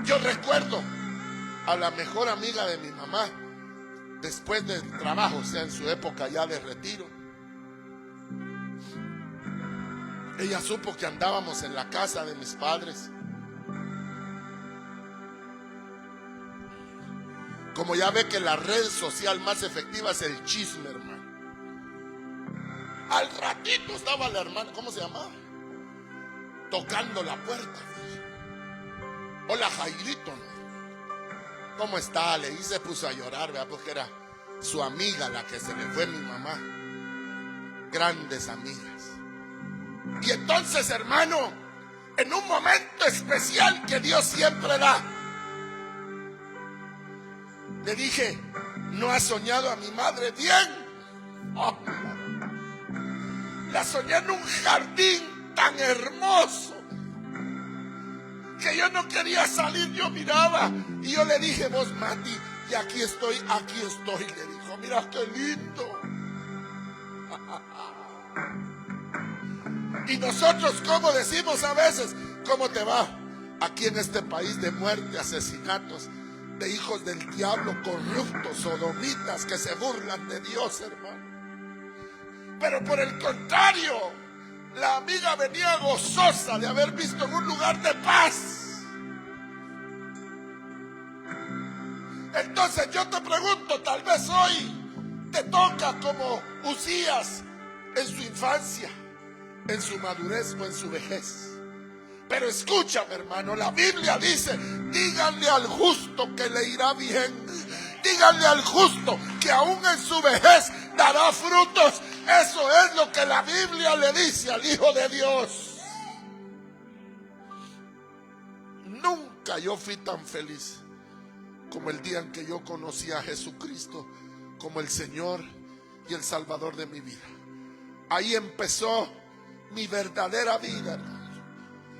Yo recuerdo a la mejor amiga de mi mamá, después del trabajo, o sea, en su época ya de retiro. Ella supo que andábamos en la casa de mis padres. Como ya ve que la red social más efectiva es el chisme, hermano. Al ratito estaba la hermana, ¿cómo se llamaba? Tocando la puerta. Hola, Jairito. ¿Cómo está? Y se puso a llorar, ¿verdad? Porque era su amiga la que se le fue, mi mamá. Grandes amigas. Y entonces, hermano, en un momento especial que Dios siempre da, le dije: ¿no has soñado a mi madre bien? Oh, la soñé en un jardín tan hermoso que yo no quería salir. Yo miraba y yo le dije: vos, Mati, y aquí estoy. Le dijo: mira qué lindo. Y nosotros, ¿cómo decimos a veces? ¿Cómo te va? Aquí en este país de muerte, asesinatos, de hijos del diablo, corruptos, sodomitas, que se burlan de Dios, hermano. Pero por el contrario, la amiga venía gozosa de haber visto en un lugar de paz. Entonces yo te pregunto, tal vez hoy te toca como Usías en su infancia, en su madurez o en su vejez. Pero escúchame, hermano, la Biblia dice: díganle al justo que le irá bien. Díganle al justo que aún en su vejez dará frutos. Eso es lo que la Biblia le dice al Hijo de Dios. nunca yo fui tan feliz como el día en que yo conocí a Jesucristo como el Señor y el Salvador de mi vida. Ahí empezó mi verdadera vida, hermano.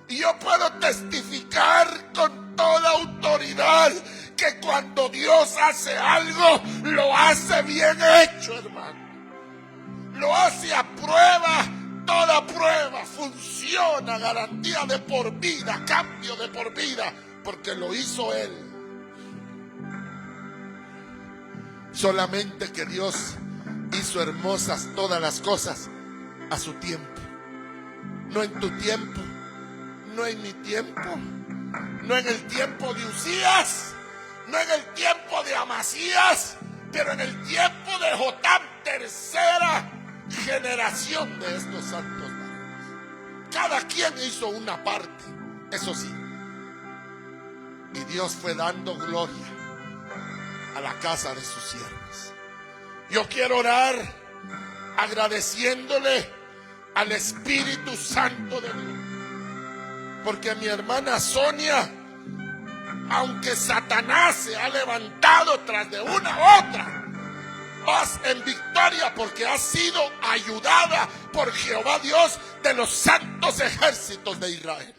Y yo puedo testificar con toda autoridad que cuando Dios hace algo, lo hace bien hecho, hermano. Lo hace a prueba, toda prueba, funciona, garantía de por vida, cambio de por vida, porque lo hizo Él. Solamente que Dios hizo hermosas todas las cosas a su tiempo. No en tu tiempo, no en mi tiempo, no en el tiempo de Uzías, no en el tiempo de Amasías, pero en el tiempo de Jotam, tercera generación de estos santos varones. Cada quien hizo una parte, eso sí. Y Dios fue dando gloria a la casa de sus siervos. Yo quiero orar agradeciéndole al Espíritu Santo de Dios, porque mi hermana Sonia, aunque Satanás se ha levantado tras de una a otra, vas en victoria porque has sido ayudada por Jehová Dios de los santos ejércitos de Israel.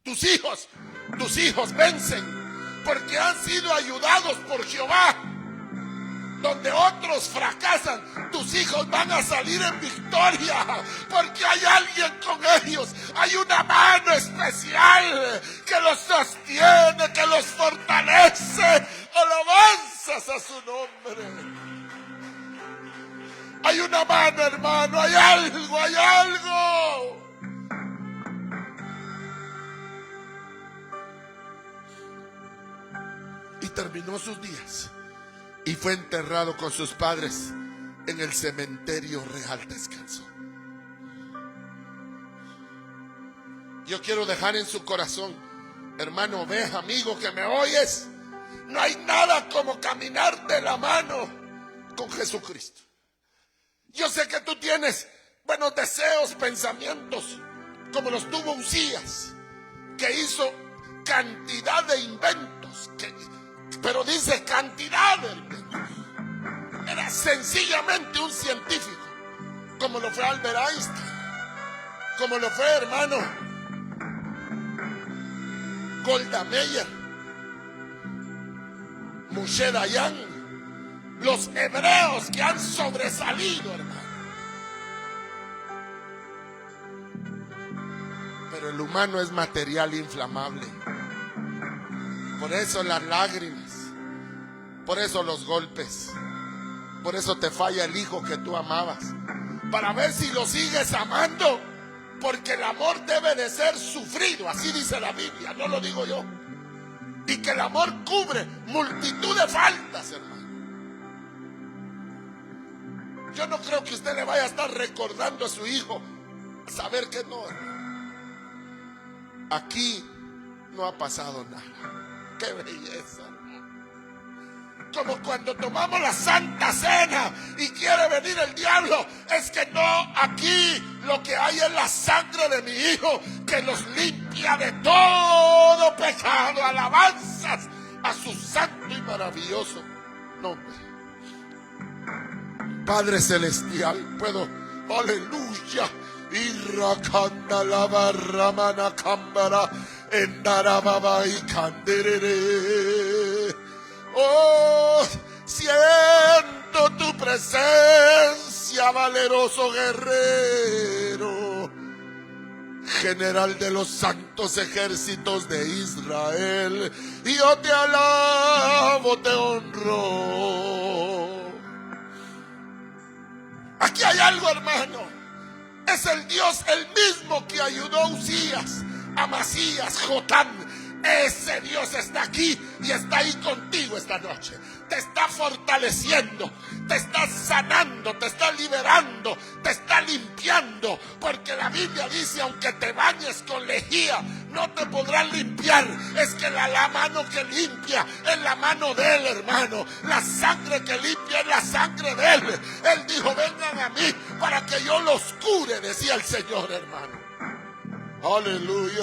Tus hijos vencen porque han sido ayudados por Jehová. Donde otros fracasan, tus hijos van a salir en victoria, porque hay alguien con ellos. Hay una mano especial que los sostiene, que los fortalece. Alabanzas a su nombre. Hay una mano, hermano, hay algo, hay algo. Y terminó sus días y fue enterrado con sus padres en el cementerio real. Descansó. Yo quiero dejar en su corazón, hermano, ve, amigo que me oyes, no hay nada como caminar de la mano con Jesucristo. Yo sé que tú tienes buenos deseos, pensamientos, como los tuvo Uzías, que hizo cantidad de inventos, pero dice cantidad de inventos. Era sencillamente un científico, como lo fue Albert Einstein, como lo fue, hermano, Golda Meir, Moshe Dayan, los hebreos que han sobresalido, hermano. Pero el humano es material inflamable. Por eso las lágrimas, por eso los golpes, por eso te falla el hijo que tú amabas, para ver si lo sigues amando, porque el amor debe de ser sufrido, así dice la Biblia, no lo digo yo. Y que el amor cubre multitud de faltas, hermano. Yo no creo que usted le vaya a estar recordando a su hijo, saber que no, hermano. Aquí no ha pasado nada. ¡Qué belleza! Como cuando tomamos la Santa Cena y quiere venir el diablo. Es que no, aquí lo que hay es la sangre de mi Hijo que nos limpia de todo pecado. Alabanzas a su santo y maravilloso nombre. Padre Celestial, puedo, aleluya, irrakanda la barramana cámbara. Endarababa y canderere. Oh, siento tu presencia, valeroso guerrero, general de los santos ejércitos de Israel. Y yo te alabo, te honro. Aquí hay algo, hermano. Es el Dios el mismo que ayudó a Uzías, Amasías, Jotam. Ese Dios está aquí y está ahí contigo esta noche. Te está fortaleciendo, te está sanando, te está liberando, te está limpiando. Porque la Biblia dice, aunque te bañes con lejía, no te podrán limpiar. Es que la mano que limpia es la mano de Él, hermano. La sangre que limpia es la sangre de Él. Él dijo, vengan a mí para que yo los cure, decía el Señor, hermano. Aleluya.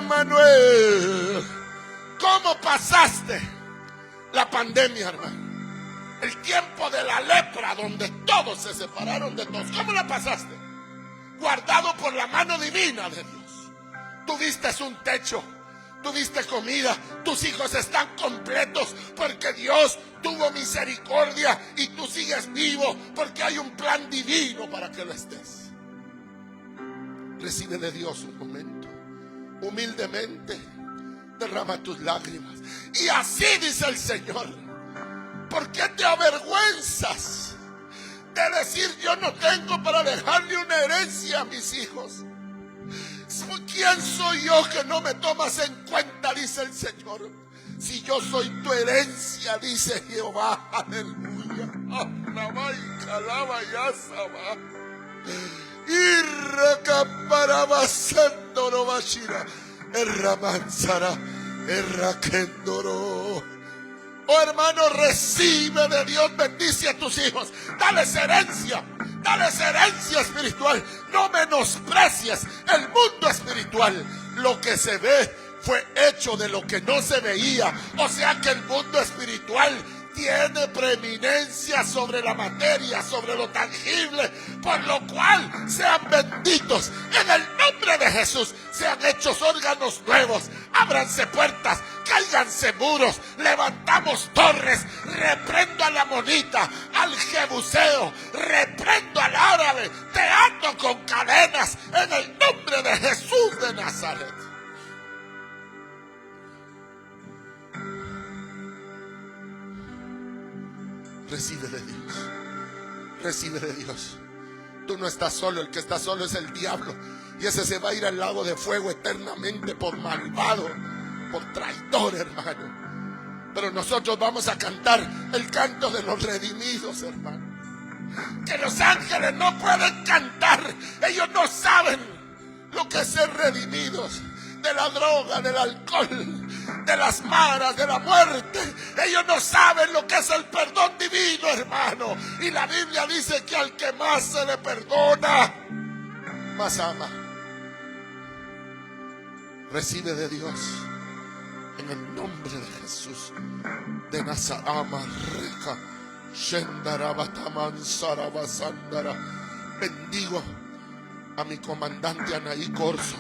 Manuel, ¿cómo pasaste la pandemia, hermano? El tiempo de la lepra, donde todos se separaron de todos. ¿Cómo la pasaste? Guardado por la mano divina de Dios. Tuviste un techo, tuviste comida, tus hijos están completos porque Dios tuvo misericordia y tú sigues vivo porque hay un plan divino para que lo estés. Recibe de Dios un momento, humildemente, derrama tus lágrimas. Y así dice el Señor: ¿por qué te avergüenzas de decir yo no tengo para dejarle una herencia a mis hijos? ¿Quién soy yo que no me tomas en cuenta? Dice el Señor. Si yo soy tu herencia, dice Jehová. Aleluya. Oh hermano, recibe de Dios, bendice a tus hijos, dales herencia espiritual. No menosprecies el mundo espiritual. Lo que se ve fue hecho de lo que no se veía. O sea que el mundo espiritual tiene preeminencia sobre la materia, sobre lo tangible, por lo cual sean benditos en el nombre de Jesús. Sean hechos órganos nuevos, ábranse puertas, cáiganse muros, levantamos torres. Reprendo a la monita, al jebuseo, reprendo al árabe, te ato con cadenas en el nombre de Jesús de Nazaret. Recibe de Dios, recibe de Dios. Tú no estás solo, el que está solo es el diablo, y ese se va a ir al lago de fuego eternamente por malvado, por traidor, hermano. Pero nosotros vamos a cantar el canto de los redimidos, hermano, que los ángeles no pueden cantar. Ellos no saben lo que es ser redimidos de la droga, del alcohol, de las maras, de la muerte. Ellos no saben lo que es el perdón divino, hermano. Y la Biblia dice que al que más se le perdona, más ama. Recibe de Dios en el nombre de Jesús de Nazaret. Bendigo a mi comandante Anaí Corso.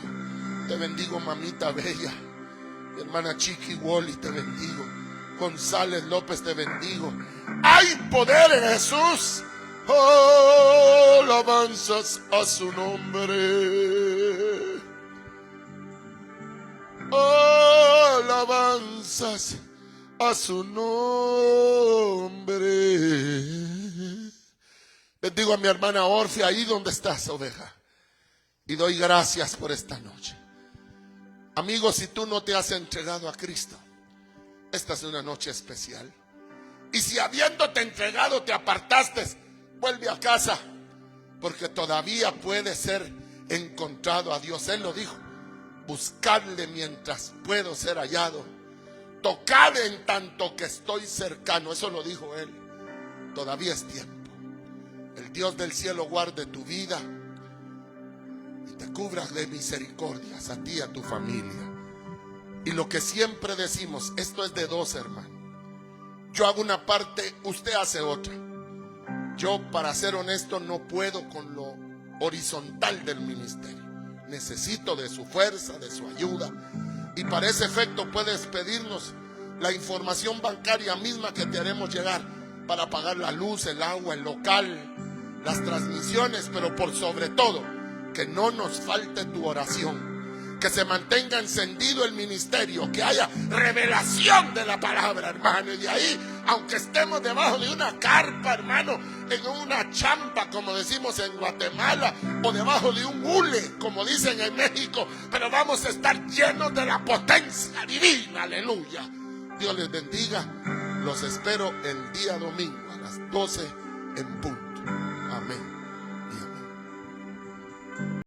Te bendigo, mamita bella. Mi hermana Chiqui Wally, te bendigo. González López, te bendigo. Hay poder en Jesús. Oh, alabanzas a su nombre. Oh, alabanzas a su nombre. Bendigo a mi hermana Orfia, ahí donde estás, oveja. Y doy gracias por esta noche. Amigos, si tú no te has entregado a Cristo, esta es una noche especial. Y si habiéndote entregado te apartaste, vuelve a casa, porque todavía puede ser encontrado a Dios. Él lo dijo: buscadle mientras puedo ser hallado, tocadle en tanto que estoy cercano. Eso lo dijo Él. Todavía es tiempo. El Dios del cielo guarde tu vida y te cubra de misericordias a ti y a tu familia. Y lo que siempre decimos, esto es de dos, hermano. Yo hago una parte, usted hace otra. Yo, para ser honesto, no puedo con lo horizontal del ministerio. Necesito de su fuerza, de su ayuda. Y para ese efecto puedes pedirnos la información bancaria misma que te haremos llegar para pagar la luz, el agua, el local, las transmisiones, pero por sobre todo, que no nos falte tu oración, que se mantenga encendido el ministerio, que haya revelación de la palabra, hermano. Y de ahí, aunque estemos debajo de una carpa, hermano, en una champa, como decimos en Guatemala, o debajo de un hule, como dicen en México, pero vamos a estar llenos de la potencia divina. Aleluya. Dios les bendiga. Los espero el día domingo a las 12 en punto. Amén.